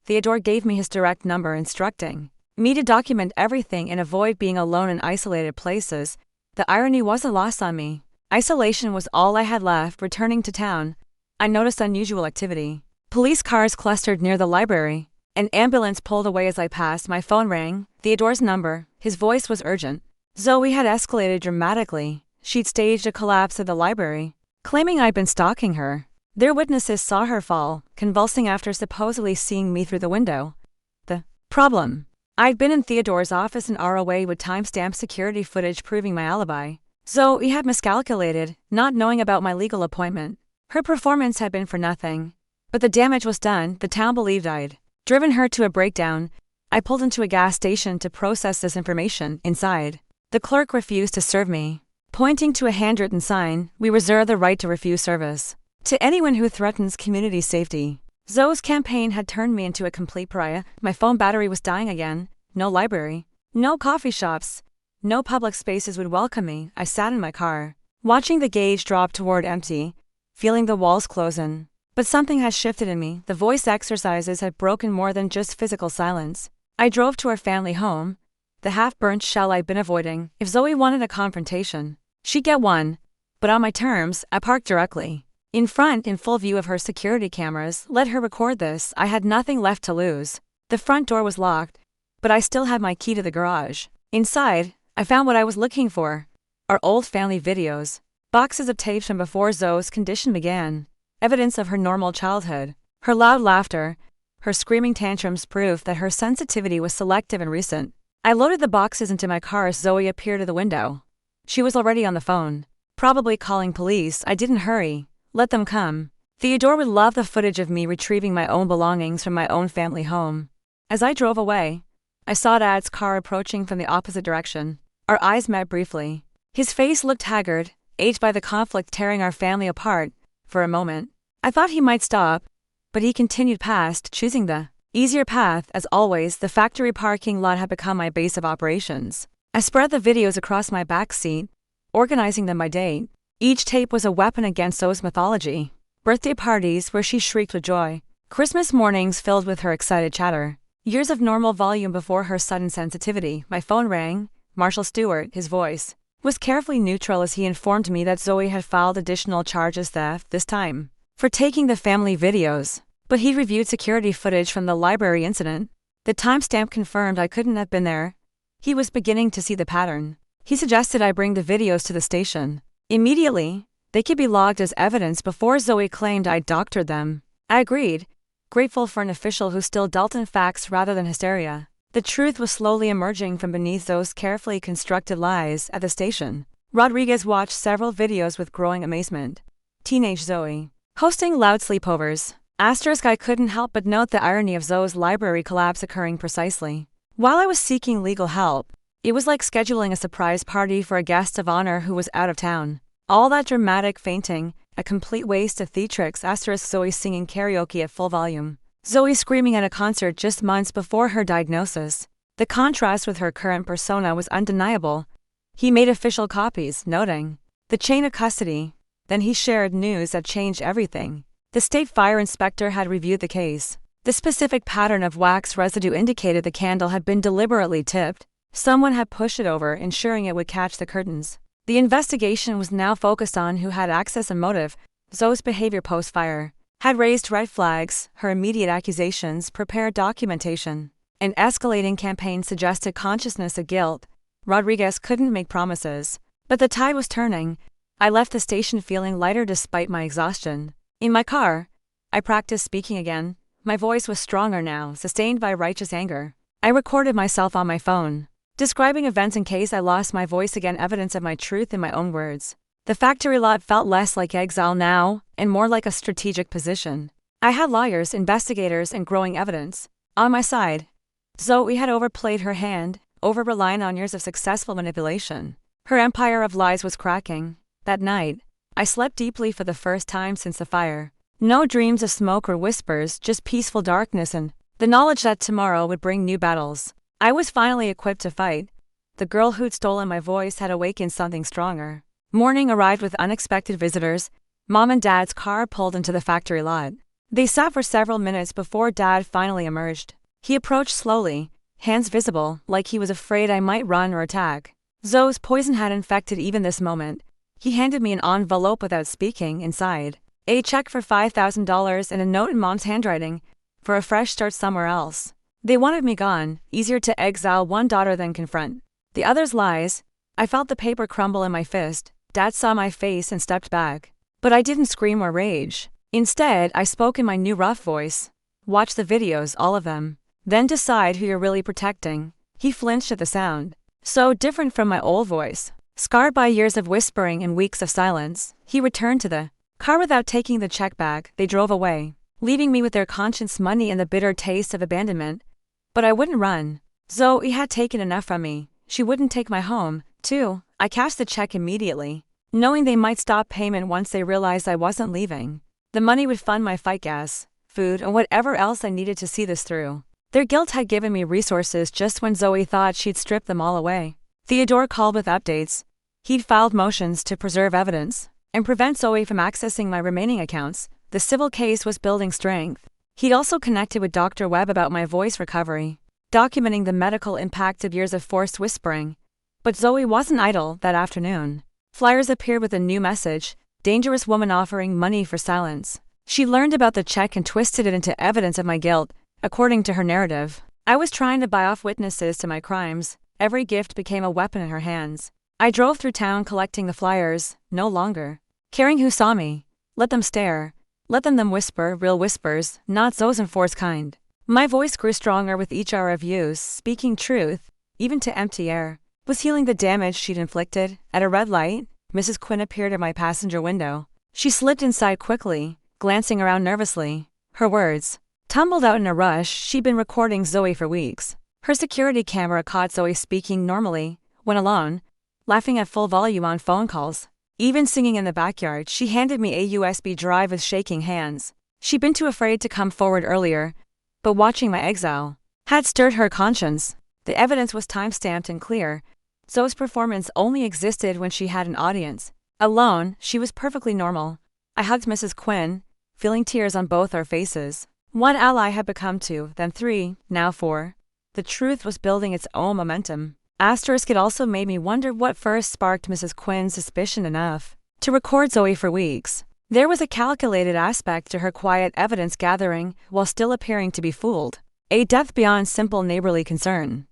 Theodore gave me his direct number, instructing me to document everything and avoid being alone in isolated places. The irony wasn't lost on me. Isolation was all I had left. Returning to town, I noticed unusual activity. Police cars clustered near the library. An ambulance pulled away as I passed. My phone rang. Theodore's number. His voice was urgent. Zoe had escalated dramatically. She'd staged a collapse at the library, claiming I'd been stalking her. Their witnesses saw her fall, convulsing after supposedly seeing me through the window. The problem: I'd been in Theodore's office an hour away with timestamp security footage proving my alibi. Zoe had miscalculated, not knowing about my legal appointment. Her performance had been for nothing. But the damage was done. The town believed I'd driven her to a breakdown. I pulled into a gas station to process this information. Inside, the clerk refused to serve me, pointing to a handwritten sign: "We reserve the right to refuse service to anyone who threatens community safety." Zoe's campaign had turned me into a complete pariah. My phone battery was dying again. No library, no coffee shops, no public spaces would welcome me. I sat in my car, watching the gauge drop toward empty, feeling the walls close in. But something had shifted in me. The voice exercises had broken more than just physical silence. I drove to our family home, the half-burnt shell I'd been avoiding. If Zoe wanted a confrontation, she'd get one, but on my terms. I parked directly in front, in full view of her security cameras. Let her record this. I had nothing left to lose. The front door was locked, but I still had my key to the garage. Inside, I found what I was looking for: our old family videos, boxes of tapes from before Zoe's condition began, evidence of her normal childhood, her loud laughter, her screaming tantrums, proof that her sensitivity was selective and recent. I loaded the boxes into my car as Zoe appeared at the window. She was already on the phone, probably calling police. I didn't hurry. Let them come. Theodore would love the footage of me retrieving my own belongings from my own family home. As I drove away, I saw Dad's car approaching from the opposite direction. Our eyes met briefly. His face looked haggard, aged by the conflict tearing our family apart. For a moment, I thought he might stop, but he continued past, choosing the easier path. As always, the factory parking lot had become my base of operations. I spread the videos across my back seat, organizing them by date. Each tape was a weapon against Zoe's mythology. Birthday parties where she shrieked with joy. Christmas mornings filled with her excited chatter. Years of normal volume before her sudden sensitivity. My phone rang. Marshall Stewart, his voice, was carefully neutral as he informed me that Zoe had filed additional charges, theft this time, for taking the family videos. But he reviewed security footage from the library incident. The timestamp confirmed I couldn't have been there. He was beginning to see the pattern. He suggested I bring the videos to the station immediately. They could be logged as evidence before Zoe claimed I'd doctored them. I agreed, grateful for an official who still dealt in facts rather than hysteria. The truth was slowly emerging from beneath those carefully constructed lies. At the station, Rodriguez watched several videos with growing amazement. Teenage Zoe hosting loud sleepovers. I couldn't help but note the irony of Zoe's library collapse occurring precisely while I was seeking legal help. It was like scheduling a surprise party for a guest of honor who was out of town. All that dramatic fainting, a complete waste of theatrics. Zoe singing karaoke at full volume. Zoe screaming at a concert just months before her diagnosis. The contrast with her current persona was undeniable. He made official copies, noting the chain of custody. Then he shared news that changed everything. The state fire inspector had reviewed the case. The specific pattern of wax residue indicated the candle had been deliberately tipped. Someone had pushed it over, ensuring it would catch the curtains. The investigation was now focused on who had access and motive. Zoe's behavior post-fire had raised red flags. Her immediate accusations prepared documentation. An escalating campaign suggested consciousness of guilt. Rodriguez couldn't make promises, but the tide was turning. I left the station feeling lighter despite my exhaustion. In my car, I practiced speaking again. My voice was stronger now, sustained by righteous anger. I recorded myself on my phone, describing events in case I lost my voice again, evidence of my truth in my own words. The factory lot felt less like exile now, and more like a strategic position. I had lawyers, investigators, and growing evidence on my side. Zoe had overplayed her hand, over-reliant on years of successful manipulation. Her empire of lies was cracking. That night, I slept deeply for the first time since the fire. No dreams of smoke or whispers, just peaceful darkness and the knowledge that tomorrow would bring new battles. I was finally equipped to fight. The girl who'd stolen my voice had awakened something stronger. Morning arrived with unexpected visitors. Mom and Dad's car pulled into the factory lot. They sat for several minutes before Dad finally emerged. He approached slowly, hands visible, like he was afraid I might run or attack. Zoe's poison had infected even this moment. He handed me an envelope without speaking. Inside, a check for $5,000 and a note in Mom's handwriting for a fresh start somewhere else. They wanted me gone, easier to exile one daughter than confront the other's lies. I felt the paper crumble in my fist. Dad saw my face and stepped back. But I didn't scream or rage. Instead, I spoke in my new rough voice. Watch the videos, all of them. Then decide who you're really protecting. He flinched at the sound. So different from my old voice. Scarred by years of whispering and weeks of silence, he returned to the car without taking the check back. They drove away, leaving me with their conscience money and the bitter taste of abandonment. But I wouldn't run. Zoe had taken enough from me. She wouldn't take my home, too. I cashed the check immediately, knowing they might stop payment once they realized I wasn't leaving. The money would fund my fight gas, food, and whatever else I needed to see this through. Their guilt had given me resources just when Zoe thought she'd stripped them all away. Theodore called with updates. He'd filed motions to preserve evidence and prevent Zoe from accessing my remaining accounts. The civil case was building strength. He'd also connected with Dr. Webb about my voice recovery, documenting the medical impact of years of forced whispering. But Zoe wasn't idle that afternoon. Flyers appeared with a new message: dangerous woman offering money for silence. She learned about the check and twisted it into evidence of my guilt, according to her narrative. I was trying to buy off witnesses to my crimes. Every gift became a weapon in her hands. I drove through town collecting the flyers, no longer caring who saw me. Let them stare. Let them whisper, real whispers, not Zoe's enforced kind. My voice grew stronger with each hour of use, speaking truth, even to empty air. Was healing the damage she'd inflicted. At a red light, Mrs. Quinn appeared at my passenger window. She slipped inside quickly, glancing around nervously. Her words tumbled out in a rush. She'd been recording Zoe for weeks. Her security camera caught Zoe speaking normally, when alone, laughing at full volume on phone calls, even singing in the backyard. She handed me a USB drive with shaking hands. She'd been too afraid to come forward earlier, but watching my exile had stirred her conscience. The evidence was time-stamped and clear. Zoe's performance only existed when she had an audience. Alone, she was perfectly normal. I hugged Mrs. Quinn, feeling tears on both our faces. One ally had become 2, then 3, now 4. The truth was building its own momentum. It also made me wonder what first sparked Mrs. Quinn's suspicion enough to record Zoe for weeks. There was a calculated aspect to her quiet evidence gathering while still appearing to be fooled. A depth beyond simple neighborly concern.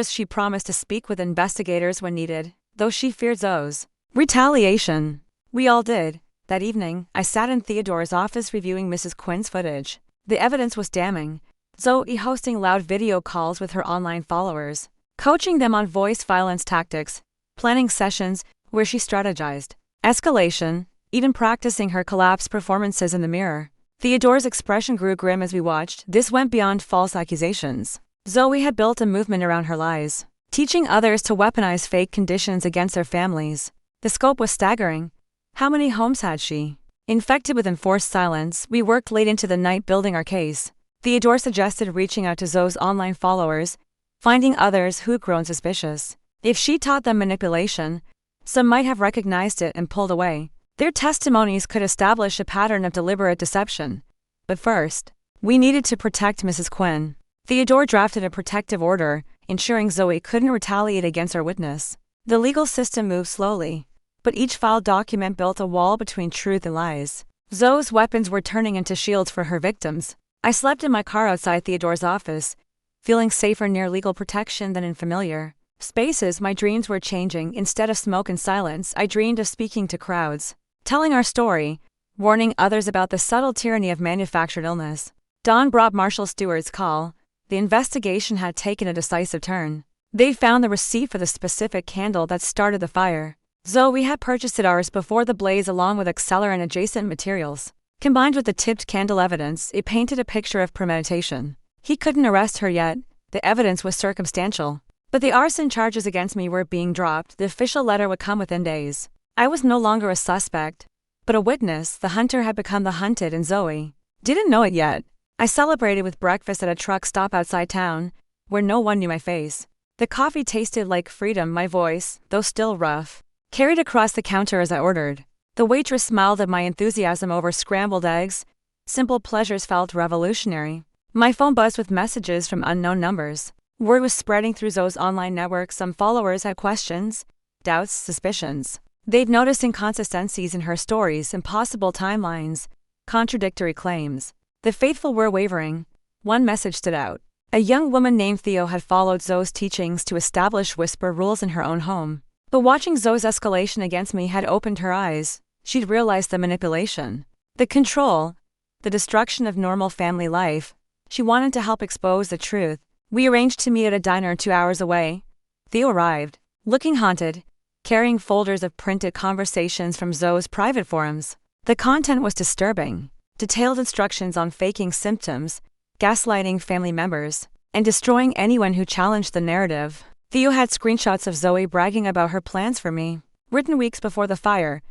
She promised to speak with investigators when needed, though she feared Zoe's retaliation. We all did. That evening, I sat in Theodore's office reviewing Mrs. Quinn's footage. The evidence was damning. Zoe hosting loud video calls with her online followers, coaching them on voice violence tactics, planning sessions where she strategized escalation, even practicing her collapse performances in the mirror. Theodore's expression grew grim as we watched. This went beyond false accusations. Zoe had built a movement around her lies, teaching others to weaponize fake conditions against their families. The scope was staggering. How many homes had she infected with enforced silence? We worked late into the night building our case. Theodore suggested reaching out to Zoe's online followers, finding others who'd grown suspicious. If she taught them manipulation, some might have recognized it and pulled away. Their testimonies could establish a pattern of deliberate deception. But first, we needed to protect Mrs. Quinn. Theodore drafted a protective order, ensuring Zoe couldn't retaliate against our witness. The legal system moved slowly, but each filed document built a wall between truth and lies. Zoe's weapons were turning into shields for her victims. I slept in my car outside Theodore's office, feeling safer near legal protection than in familiar spaces. My dreams were changing. Instead of smoke and silence, I dreamed of speaking to crowds, telling our story, warning others about the subtle tyranny of manufactured illness. Dawn brought Marshal Stewart's call. The investigation had taken a decisive turn. They'd found the receipt for the specific candle that started the fire. Zoe had purchased it hours before the blaze along with accelerant adjacent materials. Combined with the tipped candle evidence, it painted a picture of premeditation. He couldn't arrest her yet. The evidence was circumstantial. But the arson charges against me were being dropped. The official letter would come within days. I was no longer a suspect, but a witness. The hunter had become the hunted, and Zoe didn't know it yet. I celebrated with breakfast at a truck stop outside town, where no one knew my face. The coffee tasted like freedom. My voice, though still rough, carried across the counter as I ordered. The waitress smiled at my enthusiasm over scrambled eggs, Simple pleasures felt revolutionary. My phone buzzed with messages from unknown numbers. Word was spreading through Zoe's online network. Some followers had questions, doubts, suspicions. They'd noticed inconsistencies in her stories, impossible timelines, contradictory claims. The faithful were wavering. One message stood out. A young woman named Theo had followed Zoe's teachings to establish whisper rules in her own home. But watching Zoe's escalation against me had opened her eyes. She'd realized the manipulation, the control, the destruction of normal family life. She wanted to help expose the truth. We arranged to meet at a diner 2 hours away. Theo arrived, looking haunted, carrying folders of printed conversations from Zoe's private forums. The content was disturbing. Detailed instructions on faking symptoms, gaslighting family members, and destroying anyone who challenged the narrative. Theo had screenshots of Zoe bragging about her plans for me. Written weeks before the fire,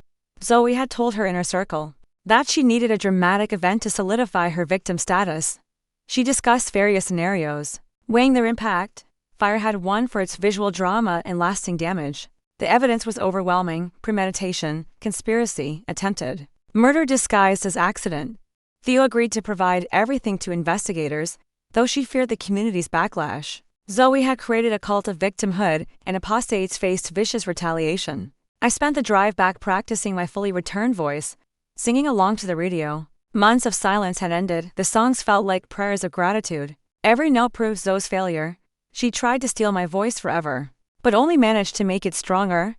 Zoe had told her inner circle that she needed a dramatic event to solidify her victim status. She discussed various scenarios, weighing their impact. Fire had won for its visual drama and lasting damage. The evidence was overwhelming: premeditation, conspiracy, attempted murder disguised as accident. Theo agreed to provide everything to investigators, though she feared the community's backlash. Zoe had created a cult of victimhood, and apostates faced vicious retaliation. I spent the drive back practicing my fully returned voice, singing along to the radio. Months of silence had ended. The songs felt like prayers of gratitude. Every note proved Zoe's failure. She tried to steal my voice forever, but only managed to make it stronger.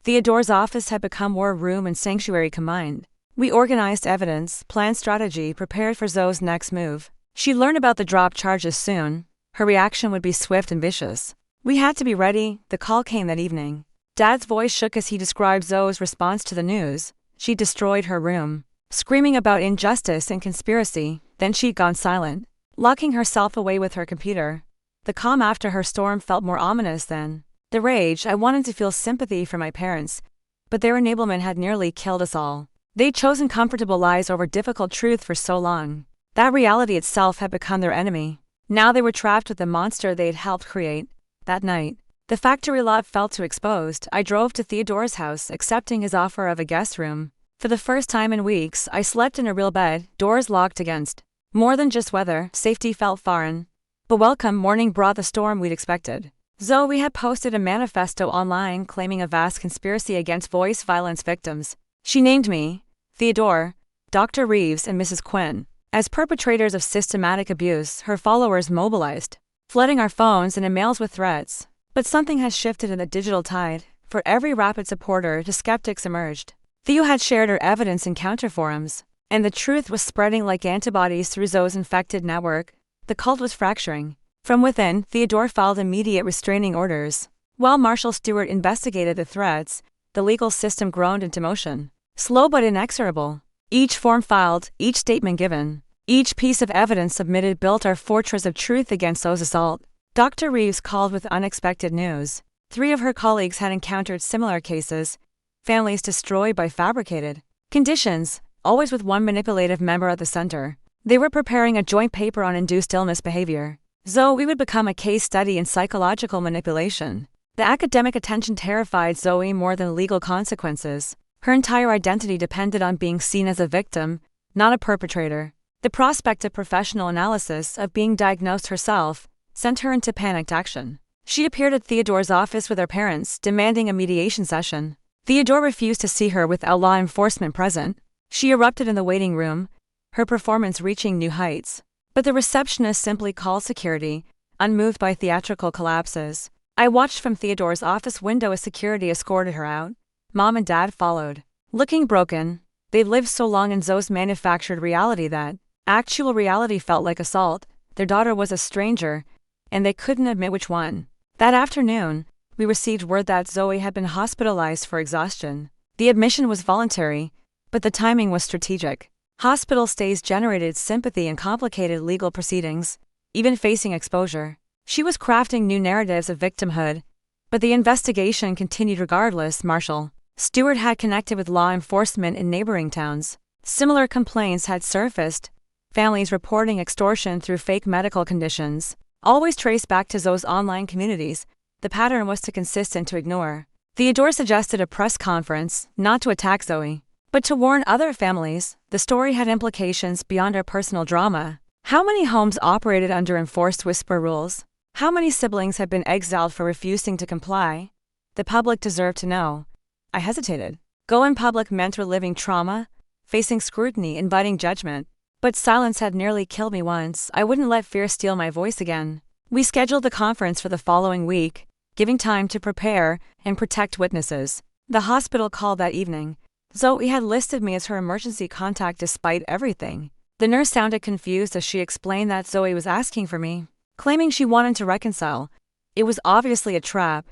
Theodore's office had become war room and sanctuary combined. We organized evidence, planned strategy, prepared for Zoe's next move. She'd learn about the drop charges soon. Her reaction would be swift and vicious. We had to be ready. The call came that evening. Dad's voice shook as he described Zoe's response to the news. She destroyed her room, screaming about injustice and conspiracy. Then she'd gone silent, locking herself away with her computer. The calm after her storm felt more ominous than the rage. I wanted to feel sympathy for my parents, but their enablement had nearly killed us all. They'd chosen comfortable lies over difficult truth for so long. That reality itself had become their enemy. Now they were trapped with the monster they'd helped create. That night, the factory lot felt too exposed. I drove to Theodore's house, accepting his offer of a guest room. For the first time in weeks, I slept in a real bed, doors locked against. More than just weather, safety felt foreign. But welcome morning brought the storm we'd expected. Zoe had posted a manifesto online claiming a vast conspiracy against voice violence victims. She named me, Theodore, Dr. Reeves, and Mrs. Quinn as perpetrators of systematic abuse. Her followers mobilized, flooding our phones and emails with threats. But something has shifted in the digital tide. For every rapid supporter, the skeptics emerged. Theo had shared her evidence in counter forums, and the truth was spreading like antibodies through Zoe's infected network. The cult was fracturing. From within, Theodore filed immediate restraining orders. While Marshal Stewart investigated the threats, the legal system groaned into motion. Slow but inexorable. Each form filed, each statement given, each piece of evidence submitted built our fortress of truth against Zoe's assault. Dr. Reeves called with unexpected news. 3 of her colleagues had encountered similar cases, families destroyed by fabricated conditions, always with one manipulative member at the center. They were preparing a joint paper on induced illness behavior. Zoe would become a case study in psychological manipulation. The academic attention terrified Zoe more than legal consequences. Her entire identity depended on being seen as a victim, not a perpetrator. The prospect of professional analysis, of being diagnosed herself, sent her into panicked action. She appeared at Theodore's office with her parents, demanding a mediation session. Theodore refused to see her without law enforcement present. She erupted in the waiting room, her performance reaching new heights. But the receptionist simply called security, unmoved by theatrical collapses. I watched from Theodore's office window as security escorted her out. Mom and Dad followed, looking broken. They'd lived so long in Zoe's manufactured reality that actual reality felt like assault. Their daughter was a stranger, and they couldn't admit which one. That afternoon, we received word that Zoe had been hospitalized for exhaustion. The admission was voluntary, but the timing was strategic. Hospital stays generated sympathy and complicated legal proceedings, even facing exposure. She was crafting new narratives of victimhood, but the investigation continued regardless. Marshal Stewart had connected with law enforcement in neighboring towns. Similar complaints had surfaced, families reporting extortion through fake medical conditions, always traced back to Zoe's online communities. The pattern was too consistent to ignore. Theodore suggested a press conference, not to attack Zoe, But to warn other families, the story had implications beyond our personal drama. How many homes operated under enforced whisper rules? How many siblings had been exiled for refusing to comply? The public deserved to know. I hesitated. Go in public meant reliving trauma, facing scrutiny, inviting judgment. But silence had nearly killed me once. I wouldn't let fear steal my voice again. We scheduled the conference for the following week, giving time to prepare and protect witnesses. The hospital called that evening. Zoe had listed me as her emergency contact despite everything. The nurse sounded confused as she explained that Zoe was asking for me, claiming she wanted to reconcile. It was obviously a trap,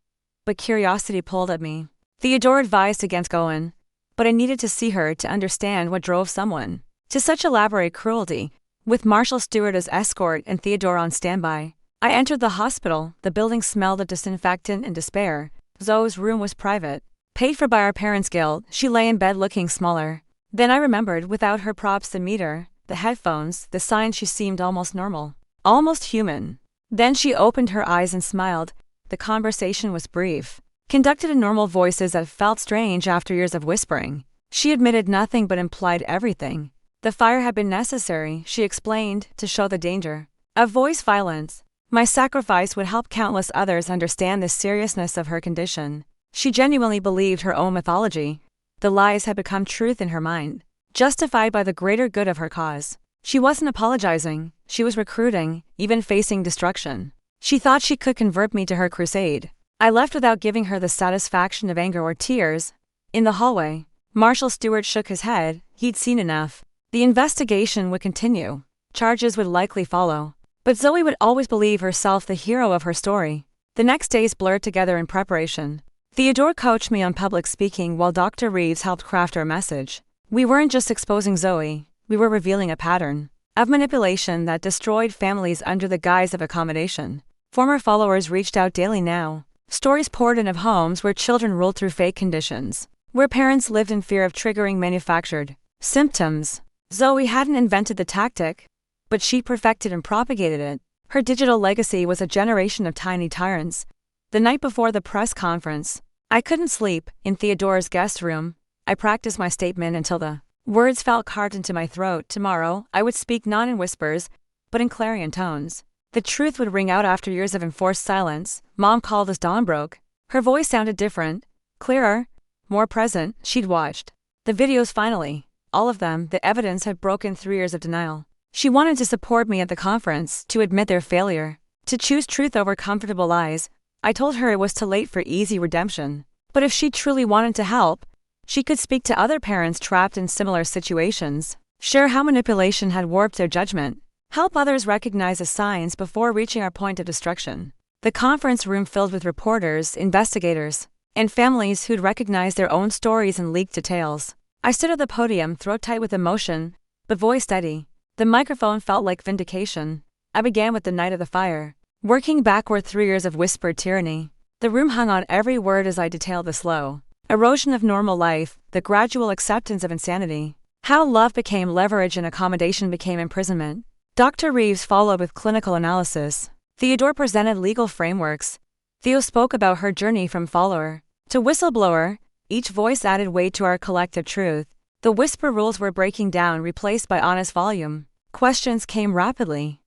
but curiosity pulled at me. Theodore advised against going, but I needed to see her to understand what drove someone to such elaborate cruelty. With Marshall Stewart as escort and Theodore on standby, I entered the hospital. The building smelled of disinfectant and despair. Zoe's room was private, paid for by our parents' guild. She lay in bed looking smaller. Then I remembered, without her props, the meter, the headphones, the signs, she seemed almost normal, almost human. Then she opened her eyes and smiled. The conversation was brief, conducted in normal voices that felt strange after years of whispering. She admitted nothing but implied everything. The fire had been necessary, she explained, to show the danger of voice violence. My sacrifice would help countless others understand the seriousness of her condition. She genuinely believed her own mythology. The lies had become truth in her mind, justified by the greater good of her cause. She wasn't apologizing, she was recruiting, even facing destruction. She thought she could convert me to her crusade. I left without giving her the satisfaction of anger or tears. In the hallway, Marshall Stewart shook his head. He'd seen enough. The investigation would continue. Charges would likely follow. But Zoe would always believe herself the hero of her story. The next days blurred together in preparation. Theodore coached me on public speaking while Dr. Reeves helped craft our message. We weren't just exposing Zoe, we were revealing a pattern of manipulation that destroyed families under the guise of accommodation. Former followers reached out daily now. Stories poured in of homes where children ruled through fake conditions, where parents lived in fear of triggering manufactured symptoms. Zoe hadn't invented the tactic, but she perfected and propagated it. Her digital legacy was a generation of tiny tyrants. The night before the press conference, I couldn't sleep. In Theodore's guest room, I practiced my statement until the words felt carved into my throat. Tomorrow, I would speak not in whispers, but in clarion tones. The truth would ring out after years of enforced silence. Mom called as dawn broke. Her voice sounded different, clearer, more present. She'd watched the videos finally. All of them. The evidence had broken 3 years of denial. She wanted to support me at the conference, to admit their failure, to choose truth over comfortable lies. I told her it was too late for easy redemption. But if she truly wanted to help, she could speak to other parents trapped in similar situations, share how manipulation had warped their judgment, help others recognize the signs before reaching our point of destruction. The conference room filled with reporters, investigators, and families who'd recognized their own stories and leaked details. I stood at the podium, throat tight with emotion, but voice steady. The microphone felt like vindication. I began with the night of the fire, working backward 3 years of whispered tyranny. The room hung on every word as I detailed the slow erosion of normal life, the gradual acceptance of insanity, how love became leverage and accommodation became imprisonment. Dr. Reeves followed with clinical analysis. Theodore presented legal frameworks. Theo spoke about her journey from follower to whistleblower. Each voice added weight to our collective truth. The whisper rules were breaking down, replaced by honest volume. Questions came rapidly.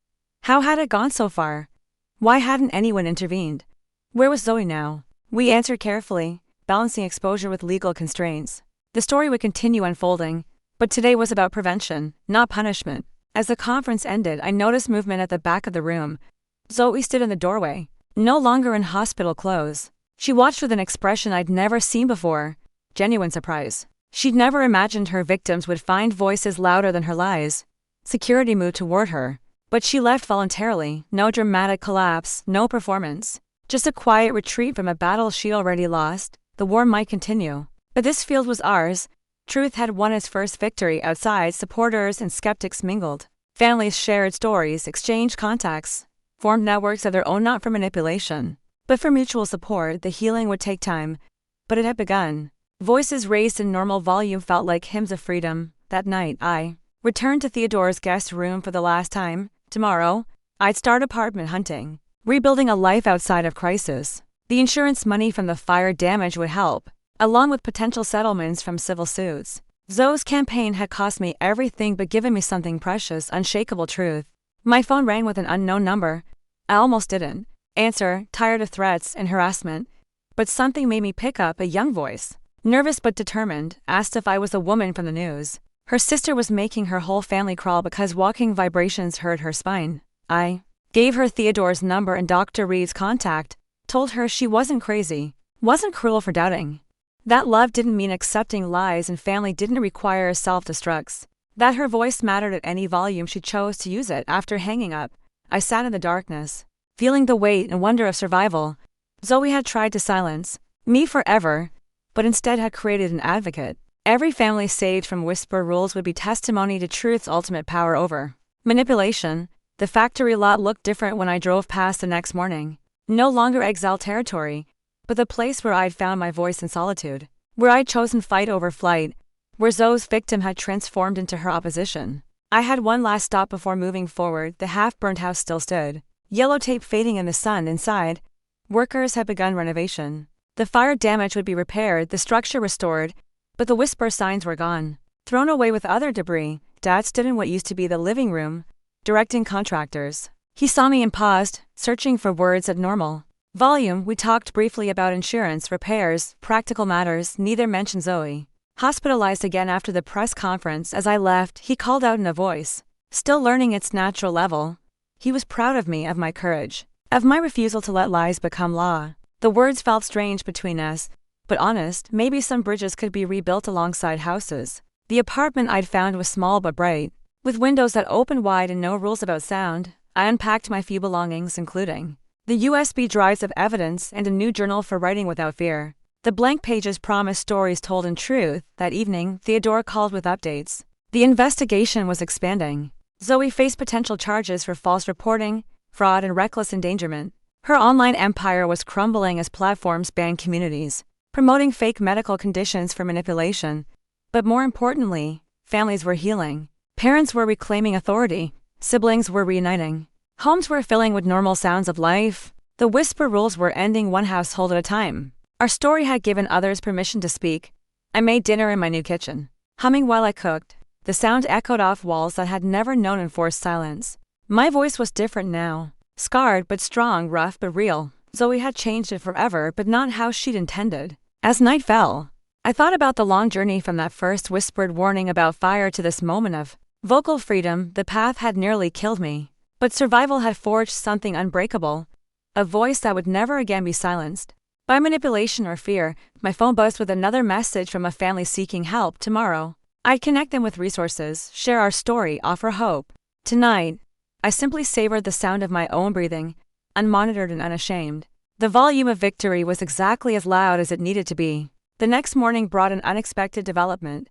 How had it gone so far? Why hadn't anyone intervened? Where was Zoe now? We answered carefully, balancing exposure with legal constraints. The story would continue unfolding, but today was about prevention, not punishment. As the conference ended, I noticed movement at the back of the room. Zoe stood in the doorway, no longer in hospital clothes. She watched with an expression I'd never seen before, genuine surprise. She'd never imagined her victims would find voices louder than her lies. Security moved toward her, but she left voluntarily. No dramatic collapse, no performance. Just a quiet retreat from a battle she already lost. The war might continue, but this field was ours. Truth had won its first victory. Outside, supporters and skeptics mingled. Families shared stories, exchanged contacts, formed networks of their own, not for manipulation, but for mutual support. The healing would take time, but it had begun. Voices raised in normal volume felt like hymns of freedom. That night, I returned to Theodore's guest room for the last time. Tomorrow, I'd start apartment hunting, rebuilding a life outside of crisis. The insurance money from the fire damage would help, along with potential settlements from civil suits. Zoe's campaign had cost me everything but given me something precious, unshakable truth. My phone rang with an unknown number. I almost didn't answer, tired of threats and harassment. But something made me pick up. A young voice, nervous but determined, asked if I was a woman from the news. Her sister was making her whole family crawl because walking vibrations hurt her spine. I gave her Theodore's number and Dr. Reed's contact, told her she wasn't crazy, wasn't cruel for doubting. That love didn't mean accepting lies and family didn't require self-destructs. That her voice mattered at any volume she chose to use it. After hanging up, I sat in the darkness, feeling the weight and wonder of survival. Zoe had tried to silence me forever, but instead had created an advocate. Every family saved from whisper rules would be testimony to truth's ultimate power over manipulation. The factory lot looked different when I drove past the next morning. No longer exile territory, but the place where I'd found my voice in solitude, where I'd chosen fight over flight, where Zoe's victim had transformed into her opposition. I had one last stop before moving forward. The half-burned house still stood, yellow tape fading in the sun. Inside, workers had begun renovation. The fire damage would be repaired, the structure restored, but the whisper signs were gone, thrown away with other debris. Dad stood in what used to be the living room, directing contractors. He saw me and paused, searching for words at normal volume. We talked briefly about insurance, repairs, practical matters. Neither mentioned Zoe. Hospitalized again after the press conference. As I left, he called out in a voice still learning its natural level. He was proud of me, of my courage, of my refusal to let lies become law. The words felt strange between us, but honest. Maybe some bridges could be rebuilt alongside houses. The apartment I'd found was small but bright, with windows that opened wide and no rules about sound. I unpacked my few belongings, including the USB drives of evidence and a new journal for writing without fear. The blank pages promised stories told in truth. That evening, Theodore called with updates. The investigation was expanding. Zoe faced potential charges for false reporting, fraud, and reckless endangerment. Her online empire was crumbling as platforms banned communities, promoting fake medical conditions for manipulation. But more importantly, families were healing. Parents were reclaiming authority. Siblings were reuniting. Homes were filling with normal sounds of life. The whisper rules were ending one household at a time. Our story had given others permission to speak. I made dinner in my new kitchen, humming while I cooked. The sound echoed off walls that had never known enforced silence. My voice was different now. Scarred but strong, rough but real. Zoe had changed it forever, but not how she'd intended. As night fell, I thought about the long journey from that first whispered warning about fire to this moment of vocal freedom. The path had nearly killed me, but survival had forged something unbreakable, a voice that would never again be silenced by manipulation or fear. My phone buzzed with another message from a family seeking help. Tomorrow, I'd connect them with resources, share our story, offer hope. Tonight, I simply savored the sound of my own breathing, unmonitored and unashamed. The volume of victory was exactly as loud as it needed to be. The next morning brought an unexpected development.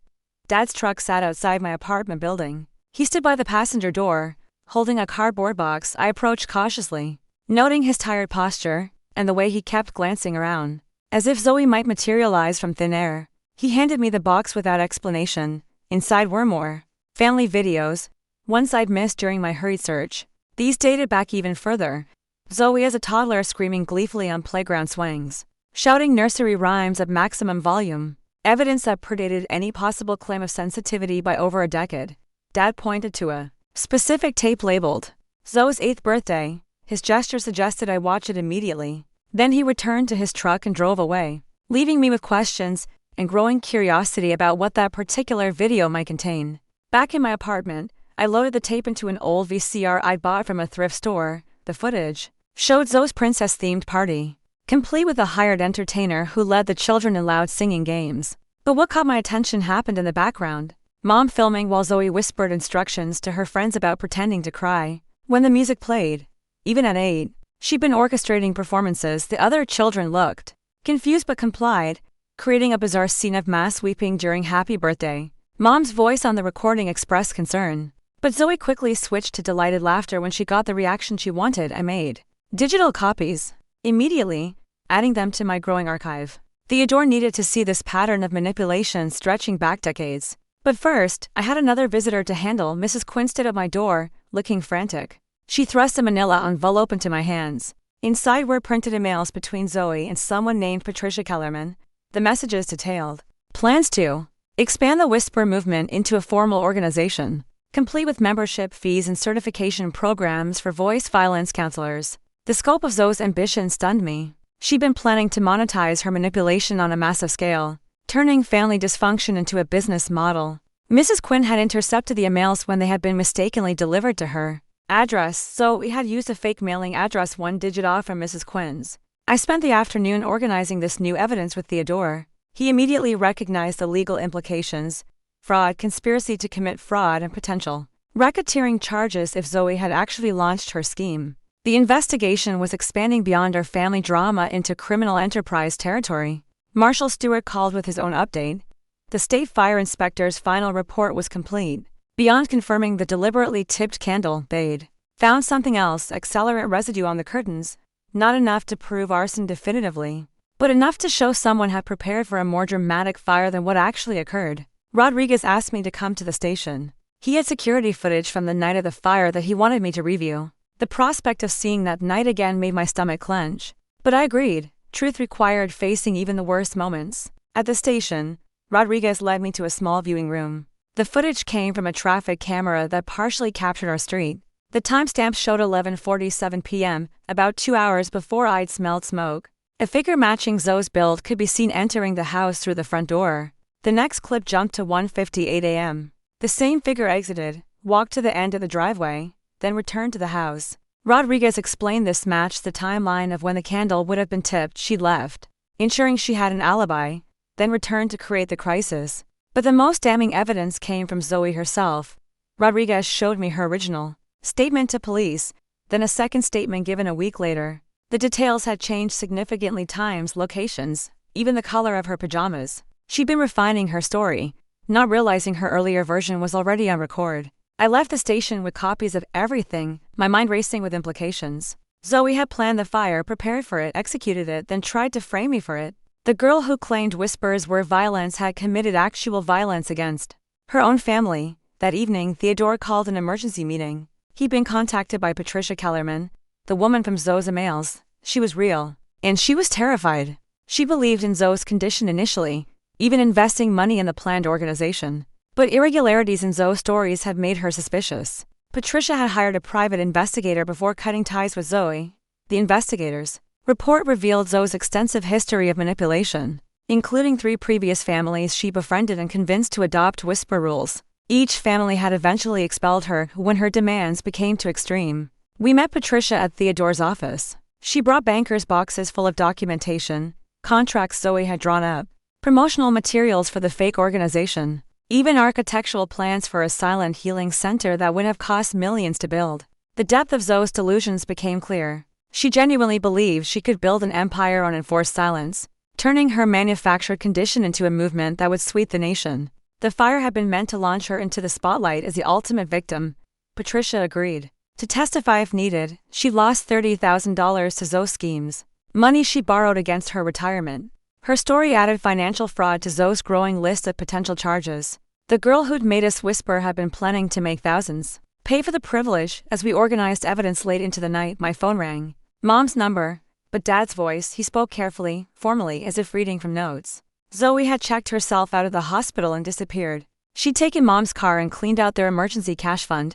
Dad's truck sat outside my apartment building. He stood by the passenger door, holding a cardboard box. I approached cautiously, noting his tired posture and the way he kept glancing around, as if Zoe might materialize from thin air. He handed me the box without explanation. Inside were more family videos, ones I'd missed during my hurried search. These dated back even further. Zoe as a toddler screaming gleefully on playground swings, shouting nursery rhymes at maximum volume, evidence that predated any possible claim of sensitivity by over a decade. Dad pointed to a specific tape labeled Zoe's 8th birthday. His gesture suggested I watch it immediately. Then he returned to his truck and drove away, leaving me with questions and growing curiosity about what that particular video might contain. Back in my apartment, I loaded the tape into an old VCR I'd bought from a thrift store. The footage showed Zoe's princess-themed party, complete with a hired entertainer who led the children in loud singing games. But what caught my attention happened in the background. Mom filming while Zoe whispered instructions to her friends about pretending to cry when the music played. Even at 8, she'd been orchestrating performances. The other children looked confused but complied, creating a bizarre scene of mass weeping during Happy Birthday. Mom's voice on the recording expressed concern, but Zoe quickly switched to delighted laughter when she got the reaction she wanted. I made digital copies immediately, adding them to my growing archive. Theodore needed to see this pattern of manipulation stretching back decades. But first, I had another visitor to handle. Mrs. Quinn stood at my door, looking frantic. She thrust a manila envelope into my hands. Inside were printed emails between Zoe and someone named Patricia Kellerman. The messages detailed plans to Expand the Whisper movement into a formal organization, complete with membership fees and certification programs for voice violence counselors. The scope of Zoe's ambition stunned me. She'd been planning to monetize her manipulation on a massive scale, turning family dysfunction into a business model. Mrs. Quinn had intercepted the emails when they had been mistakenly delivered to her address, so we had used a fake mailing address 1 digit off from Mrs. Quinn's. I spent the afternoon organizing this new evidence with Theodore. He immediately recognized the legal implications: fraud, conspiracy to commit fraud, and potential racketeering charges if Zoe had actually launched her scheme. The investigation was expanding beyond our family drama into criminal enterprise territory. Marshal Stewart called with his own update. The state fire inspector's final report was complete. Beyond confirming the deliberately tipped candle, they'd found something else: accelerant residue on the curtains. Not enough to prove arson definitively, but enough to show someone had prepared for a more dramatic fire than what actually occurred. Rodriguez asked me to come to the station. He had security footage from the night of the fire that he wanted me to review. The prospect of seeing that night again made my stomach clench. But I agreed. Truth required facing even the worst moments. At the station, Rodriguez led me to a small viewing room. The footage came from a traffic camera that partially captured our street. The timestamp showed 11:47 p.m., about 2 hours before I'd smelled smoke. A figure matching Zoe's build could be seen entering the house through the front door. The next clip jumped to 1:58 a.m. The same figure exited, walked to the end of the driveway, then returned to the house. Rodriguez explained this matched the timeline of when the candle would have been tipped. She'd left, ensuring she had an alibi, then returned to create the crisis. But the most damning evidence came from Zoe herself. Rodriguez showed me her original statement to police, then a second statement given a week later. The details had changed significantly: times, locations, even the color of her pajamas. She'd been refining her story, not realizing her earlier version was already on record. I left the station with copies of everything, my mind racing with implications. Zoe had planned the fire, prepared for it, executed it, then tried to frame me for it. The girl who claimed whispers were violence had committed actual violence against her own family. That evening, Theodore called an emergency meeting. He'd been contacted by Patricia Kellerman, the woman from Zoe's emails. She was real, and she was terrified. She believed in Zoe's condition initially, even investing money in the planned organization. But irregularities in Zoe's stories had made her suspicious. Patricia had hired a private investigator before cutting ties with Zoe. The investigator's report revealed Zoe's extensive history of manipulation, including 3 previous families she befriended and convinced to adopt whisper rules. Each family had eventually expelled her when her demands became too extreme. We met Patricia at Theodore's office. She brought bankers' boxes full of documentation, contracts Zoe had drawn up, promotional materials for the fake organization, even architectural plans for a silent healing center that would have cost millions to build. The depth of Zoe's delusions became clear. She genuinely believed she could build an empire on enforced silence, turning her manufactured condition into a movement that would sweep the nation. The fire had been meant to launch her into the spotlight as the ultimate victim. Patricia agreed to testify if needed. She lost $30,000 to Zoe's schemes, money she borrowed against her retirement. Her story added financial fraud to Zoe's growing list of potential charges. The girl who'd made us whisper had been planning to make thousands. Pay for the privilege. As we organized evidence late into the night, my phone rang. Mom's number, but Dad's voice. He spoke carefully, formally, as if reading from notes. Zoe had checked herself out of the hospital and disappeared. She'd taken Mom's car and cleaned out their emergency cash fund.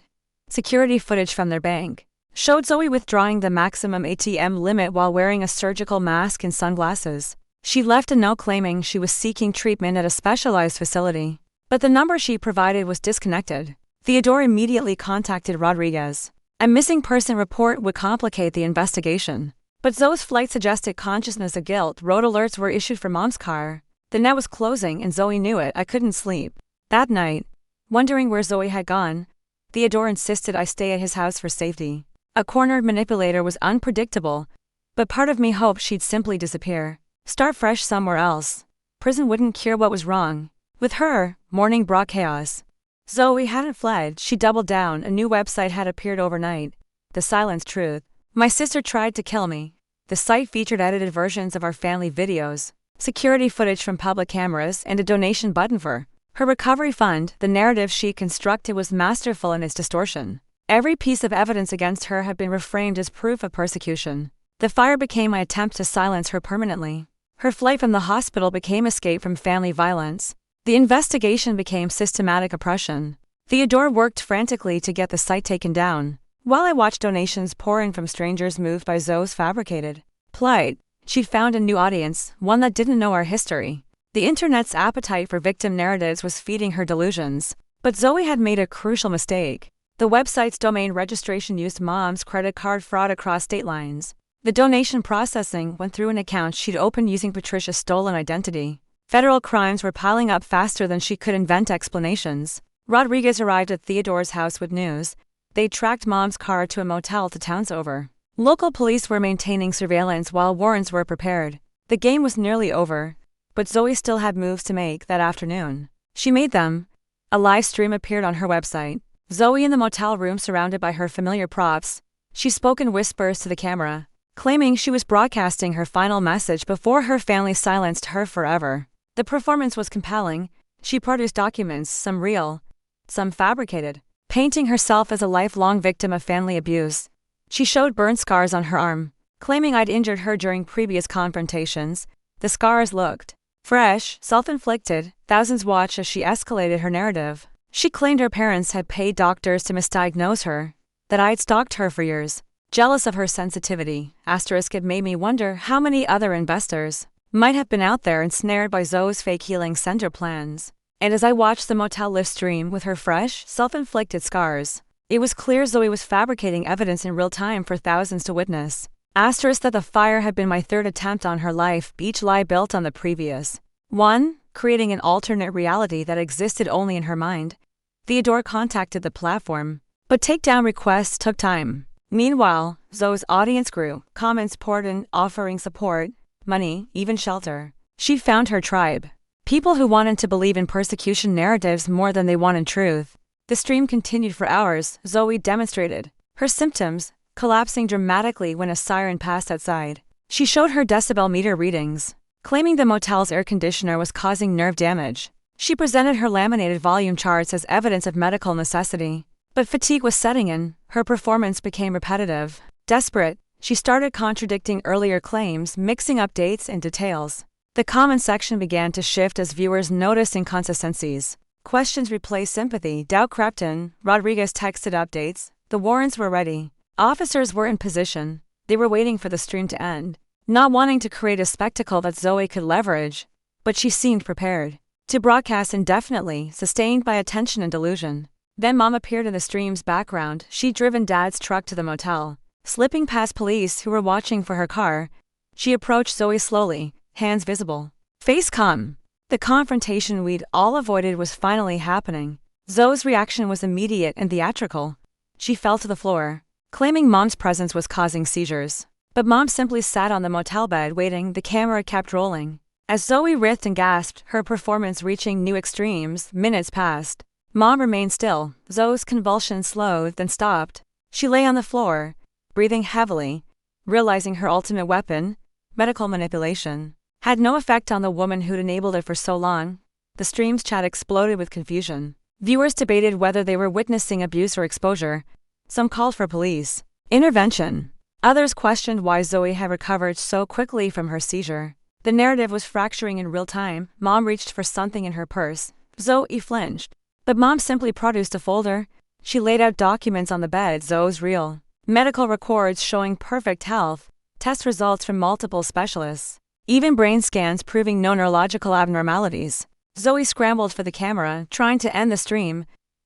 Security footage from their bank showed Zoe withdrawing the maximum ATM limit while wearing a surgical mask and sunglasses. She left a note claiming she was seeking treatment at a specialized facility, but the number she provided was disconnected. Theodore immediately contacted Rodriguez. A missing person report would complicate the investigation, but Zoe's flight suggested consciousness of guilt. Road alerts were issued for Mom's car. The net was closing and Zoe knew it. I couldn't sleep that night, wondering where Zoe had gone. Theodore insisted I stay at his house for safety. A cornered manipulator was unpredictable, but part of me hoped she'd simply disappear, start fresh somewhere else. Prison wouldn't cure what was wrong. With her, morning brought chaos. Zoe hadn't fled. She doubled down. A new website had appeared overnight. The Silence Truth. My sister tried to kill me. The site featured edited versions of our family videos, security footage from public cameras, and a donation button for her recovery fund. The narrative she constructed was masterful in its distortion. Every piece of evidence against her had been reframed as proof of persecution. The fire became my attempt to silence her permanently. Her flight from the hospital became escape from family violence. The investigation became systematic oppression. Theodore worked frantically to get the site taken down, while I watched donations pour in from strangers moved by Zoe's fabricated plight. She'd found a new audience, one that didn't know our history. The internet's appetite for victim narratives was feeding her delusions. But Zoe had made a crucial mistake. The website's domain registration used Mom's credit card fraud across state lines. The donation processing went through an account she'd opened using Patricia's stolen identity. Federal crimes were piling up faster than she could invent explanations. Rodriguez arrived at Theodore's house with news. They tracked Mom's car to a motel 2 towns over. Local police were maintaining surveillance while warrants were prepared. The game was nearly over, but Zoe still had moves to make that afternoon. She made them. A live stream appeared on her website. Zoe in the motel room surrounded by her familiar props. She spoke in whispers to the camera, claiming she was broadcasting her final message before her family silenced her forever. The performance was compelling. She produced documents, some real, some fabricated, painting herself as a lifelong victim of family abuse. She showed burn scars on her arm, claiming I'd injured her during previous confrontations. The scars looked fresh, self-inflicted. Thousands watched as she escalated her narrative. She claimed her parents had paid doctors to misdiagnose her, that I'd stalked her for years. Jealous of her sensitivity, it made me wonder how many other investors might have been out there ensnared by Zoe's fake healing center plans. And as I watched the motel live stream with her fresh, self-inflicted scars, it was clear Zoe was fabricating evidence in real time for thousands to witness. That the fire had been my third attempt on her life, each lie built on the previous one, creating an alternate reality that existed only in her mind. Theodore contacted the platform, but takedown requests took time. Meanwhile, Zoe's audience grew. Comments poured in, offering support, money, even shelter. She found her tribe. People who wanted to believe in persecution narratives more than they wanted truth. The stream continued for hours. Zoe demonstrated her symptoms, collapsing dramatically when a siren passed outside. She showed her decibel meter readings, claiming the motel's air conditioner was causing nerve damage. She presented her laminated volume charts as evidence of medical necessity. But fatigue was setting in. Her performance became repetitive. Desperate, she started contradicting earlier claims, mixing up dates and details. The comment section began to shift as viewers noticed inconsistencies. Questions replaced sympathy. Doubt crept in. Rodriguez texted updates. The warrants were ready. Officers were in position. They were waiting for the stream to end, not wanting to create a spectacle that Zoe could leverage. But she seemed prepared to broadcast indefinitely, sustained by attention and delusion. Then Mom appeared in the stream's background. She'd driven Dad's truck to the motel. Slipping past police who were watching for her car, she approached Zoe slowly, hands visible, face calm. The confrontation we'd all avoided was finally happening. Zoe's reaction was immediate and theatrical. She fell to the floor, claiming Mom's presence was causing seizures. But Mom simply sat on the motel bed waiting. The camera kept rolling. As Zoe writhed and gasped, her performance reaching new extremes. Minutes passed. Mom remained still. Zoe's convulsions slowed, then stopped. She lay on the floor, breathing heavily, realizing her ultimate weapon, medical manipulation, had no effect on the woman who'd enabled it for so long. The stream's chat exploded with confusion. Viewers debated whether they were witnessing abuse or exposure. Some called for police intervention. Others questioned why Zoe had recovered so quickly from her seizure. The narrative was fracturing in real time. Mom reached for something in her purse. Zoe flinched. But Mom simply produced a folder. She laid out documents on the bed. Zoe's real medical records showing perfect health, test results from multiple specialists, even brain scans proving no neurological abnormalities. Zoe scrambled for the camera, trying to end the stream,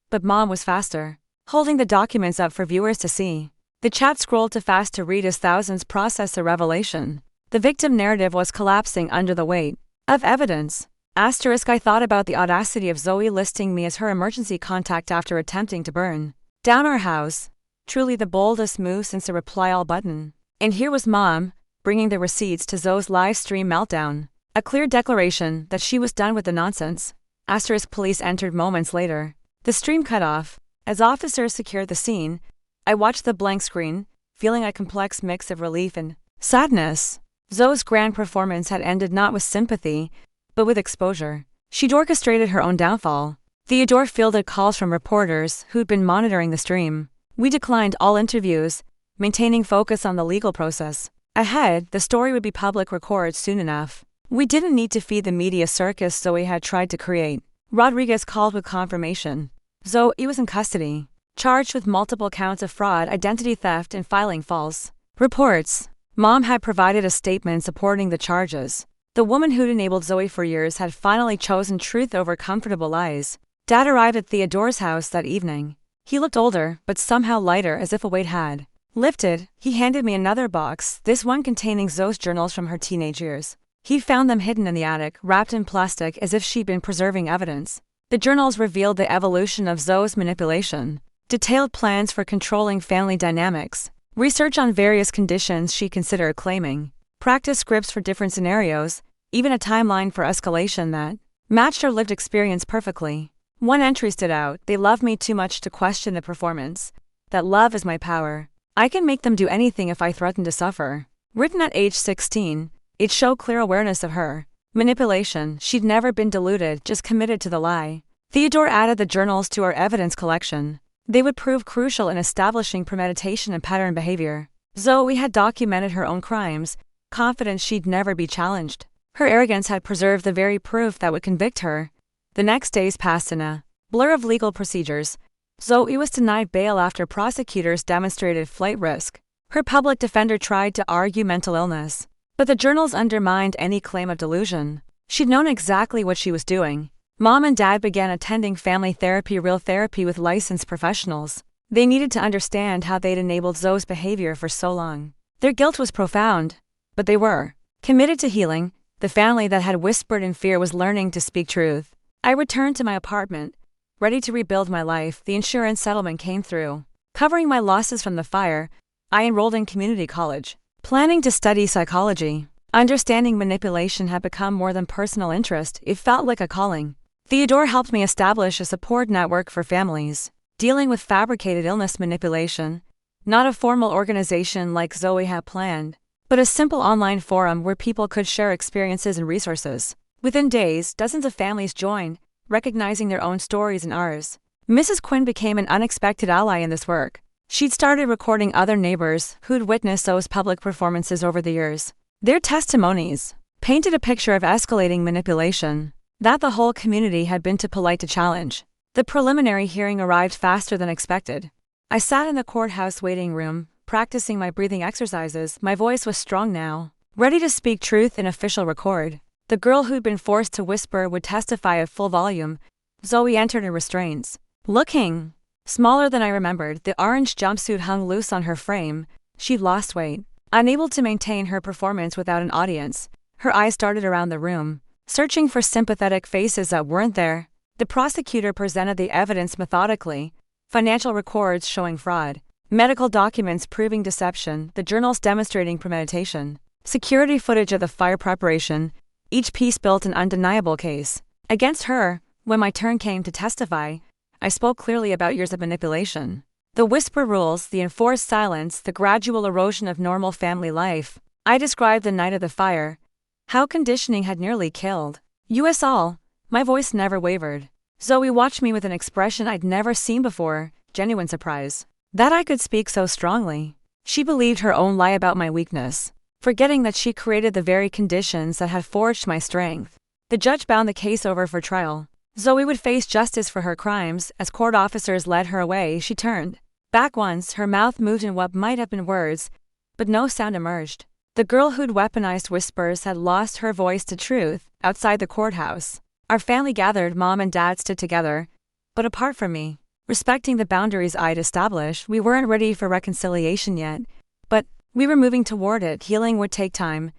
but Mom was faster, holding the documents up for viewers to see. The chat scrolled too fast to read as thousands processed the revelation. The victim narrative was collapsing under the weight of evidence. I thought about the audacity of Zoe listing me as her emergency contact after attempting to burn down our house. Truly the boldest move since the reply all button. And here was Mom, bringing the receipts to Zoe's live stream meltdown. A clear declaration that she was done with the nonsense. Police entered moments later. The stream cut off. As officers secured the scene, I watched the blank screen, feeling a complex mix of relief and sadness. Zoe's grand performance had ended not with sympathy, but with exposure. She'd orchestrated her own downfall. Theodore fielded calls from reporters who'd been monitoring the stream. We declined all interviews, maintaining focus on the legal process. Ahead, the story would be public record soon enough. We didn't need to feed the media circus Zoe had tried to create. Rodriguez called with confirmation. Zoe was in custody, charged with multiple counts of fraud, identity theft, and filing false reports. Mom had provided a statement supporting the charges. The woman who'd enabled Zoe for years had finally chosen truth over comfortable lies. Dad arrived at Theodore's house that evening. He looked older, but somehow lighter, as if a weight had lifted. He handed me another box, this one containing Zoe's journals from her teenage years. He'd found them hidden in the attic, wrapped in plastic as if she'd been preserving evidence. The journals revealed the evolution of Zoe's manipulation, detailed plans for controlling family dynamics, research on various conditions she considered claiming, practice scripts for different scenarios, even a timeline for escalation that matched her lived experience perfectly. One entry stood out: "They love me too much to question the performance. That love is my power. I can make them do anything if I threaten to suffer." Written at age 16, it showed clear awareness of her manipulation. She'd never been deluded, just committed to the lie. Theodore added the journals to our evidence collection. They would prove crucial in establishing premeditation and pattern behavior. Zoe had documented her own crimes, confident she'd never be challenged. Her arrogance had preserved the very proof that would convict her. The next days passed in a blur of legal procedures. Zoe was denied bail after prosecutors demonstrated flight risk. Her public defender tried to argue mental illness, but the journals undermined any claim of delusion. She'd known exactly what she was doing. Mom and Dad began attending family therapy, real therapy with licensed professionals. They needed to understand how they'd enabled Zoe's behavior for so long. Their guilt was profound, but they were committed to healing. The family that had whispered in fear was learning to speak truth. I returned to my apartment, ready to rebuild my life. The insurance settlement came through, covering my losses from the fire. I enrolled in community college, planning to study psychology. Understanding manipulation had become more than personal interest, it felt like a calling. Theodore helped me establish a support network for families dealing with fabricated illness manipulation, not a formal organization like Zoe had planned, but a simple online forum where people could share experiences and resources. Within days, dozens of families joined, recognizing their own stories and ours. Mrs. Quinn became an unexpected ally in this work. She'd started recording other neighbors who'd witnessed those public performances over the years. Their testimonies painted a picture of escalating manipulation that the whole community had been too polite to challenge. The preliminary hearing arrived faster than expected. I sat in the courthouse waiting room, practicing my breathing exercises. My voice was strong now, ready to speak truth in official record. The girl who'd been forced to whisper would testify at full volume. Zoe entered in restraints. Looking smaller than I remembered, the orange jumpsuit hung loose on her frame. She'd lost weight, unable to maintain her performance without an audience. Her eyes darted around the room, searching for sympathetic faces that weren't there. The prosecutor presented the evidence methodically: financial records showing fraud, medical documents proving deception, the journals demonstrating premeditation, security footage of the fire preparation. Each piece built an undeniable case against her. When my turn came to testify, I spoke clearly about years of manipulation. The whisper rules, the enforced silence, the gradual erosion of normal family life. I described the night of the fire, how conditioning had nearly killed us all. My voice never wavered. Zoe watched me with an expression I'd never seen before, genuine surprise that I could speak so strongly. She believed her own lie about my weakness, forgetting that she created the very conditions that had forged my strength. The judge bound the case over for trial. Zoe would face justice for her crimes. As court officers led her away, she turned back once, her mouth moved in what might have been words, but no sound emerged. The girl who'd weaponized whispers had lost her voice to truth. Outside the courthouse, our family gathered. Mom and Dad stood together, but apart from me, respecting the boundaries I'd established. We weren't ready for reconciliation yet, but we were moving toward it. Healing would take time,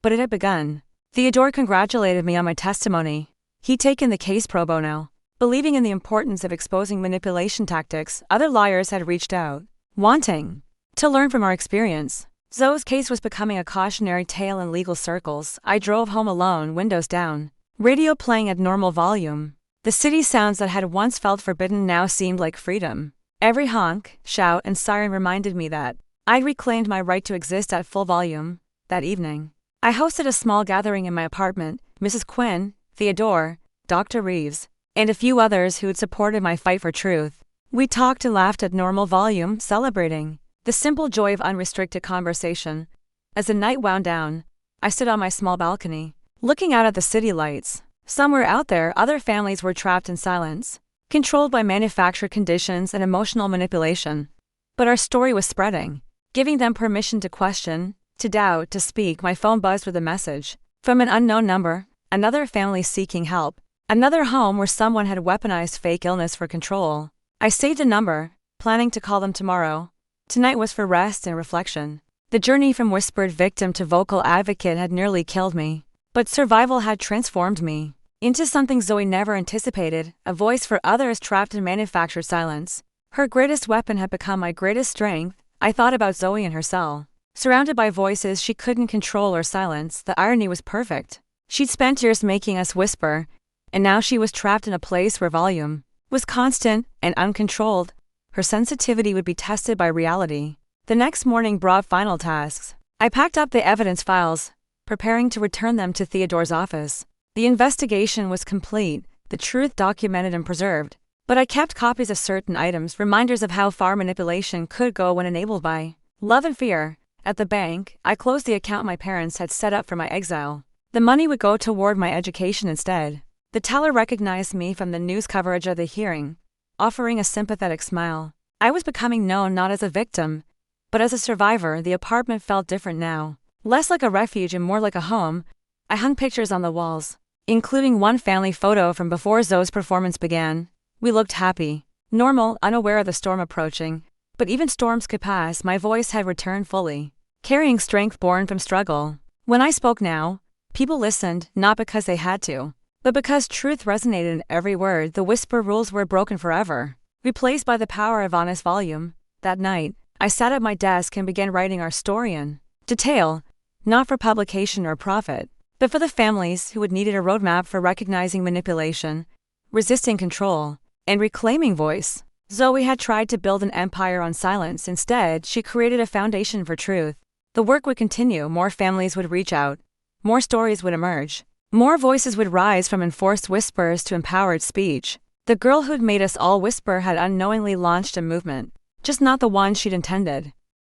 but it had begun. Theodore congratulated me on my testimony. He'd taken the case pro bono, believing in the importance of exposing manipulation tactics. Other lawyers had reached out, wanting to learn from our experience. Zoe's case was becoming a cautionary tale in legal circles. I drove home alone, windows down, radio playing at normal volume. The city sounds that had once felt forbidden now seemed like freedom. Every honk, shout, and siren reminded me that I'd reclaimed my right to exist at full volume. That evening, I hosted a small gathering in my apartment. Mrs. Quinn, Theodore, Dr. Reeves, and a few others who'd supported my fight for truth. We talked and laughed at normal volume, celebrating the simple joy of unrestricted conversation. As the night wound down, I stood on my small balcony, looking out at the city lights. Somewhere out there, other families were trapped in silence, controlled by manufactured conditions and emotional manipulation. But our story was spreading, giving them permission to question, to doubt, to speak. My phone buzzed with a message from an unknown number, another family seeking help, another home where someone had weaponized fake illness for control. I saved the number, planning to call them tomorrow. Tonight was for rest and reflection. The journey from whispered victim to vocal advocate had nearly killed me, but survival had transformed me into something Zoe never anticipated, a voice for others trapped in manufactured silence. Her greatest weapon had become my greatest strength. I thought about Zoe in her cell, surrounded by voices she couldn't control or silence. The irony was perfect. She'd spent years making us whisper, and now she was trapped in a place where volume was constant and uncontrolled. Her sensitivity would be tested by reality. The next morning brought final tasks. I packed up the evidence files, preparing to return them to Theodore's office. The investigation was complete, the truth documented and preserved. But I kept copies of certain items, reminders of how far manipulation could go when enabled by love and fear. At the bank, I closed the account my parents had set up for my exile. The money would go toward my education instead. The teller recognized me from the news coverage of the hearing, offering a sympathetic smile. I was becoming known not as a victim, but as a survivor. The apartment felt different now, less like a refuge and more like a home. I hung pictures on the walls, including one family photo from before Zoe's performance began. We looked happy, normal, unaware of the storm approaching. But even storms could pass. My voice had returned fully, carrying strength born from struggle. When I spoke now, people listened, not because they had to, but because truth resonated in every word. The whisper rules were broken forever, replaced by the power of honest volume. That night, I sat at my desk and began writing our story in detail, not for publication or profit, but for the families who would needed a roadmap for recognizing manipulation, resisting control, and reclaiming voice. Zoe had tried to build an empire on silence. Instead, she created a foundation for truth. The work would continue. More families would reach out. More stories would emerge. More voices would rise from enforced whispers to empowered speech. The girl who'd made us all whisper had unknowingly launched a movement, just not the one she'd intended.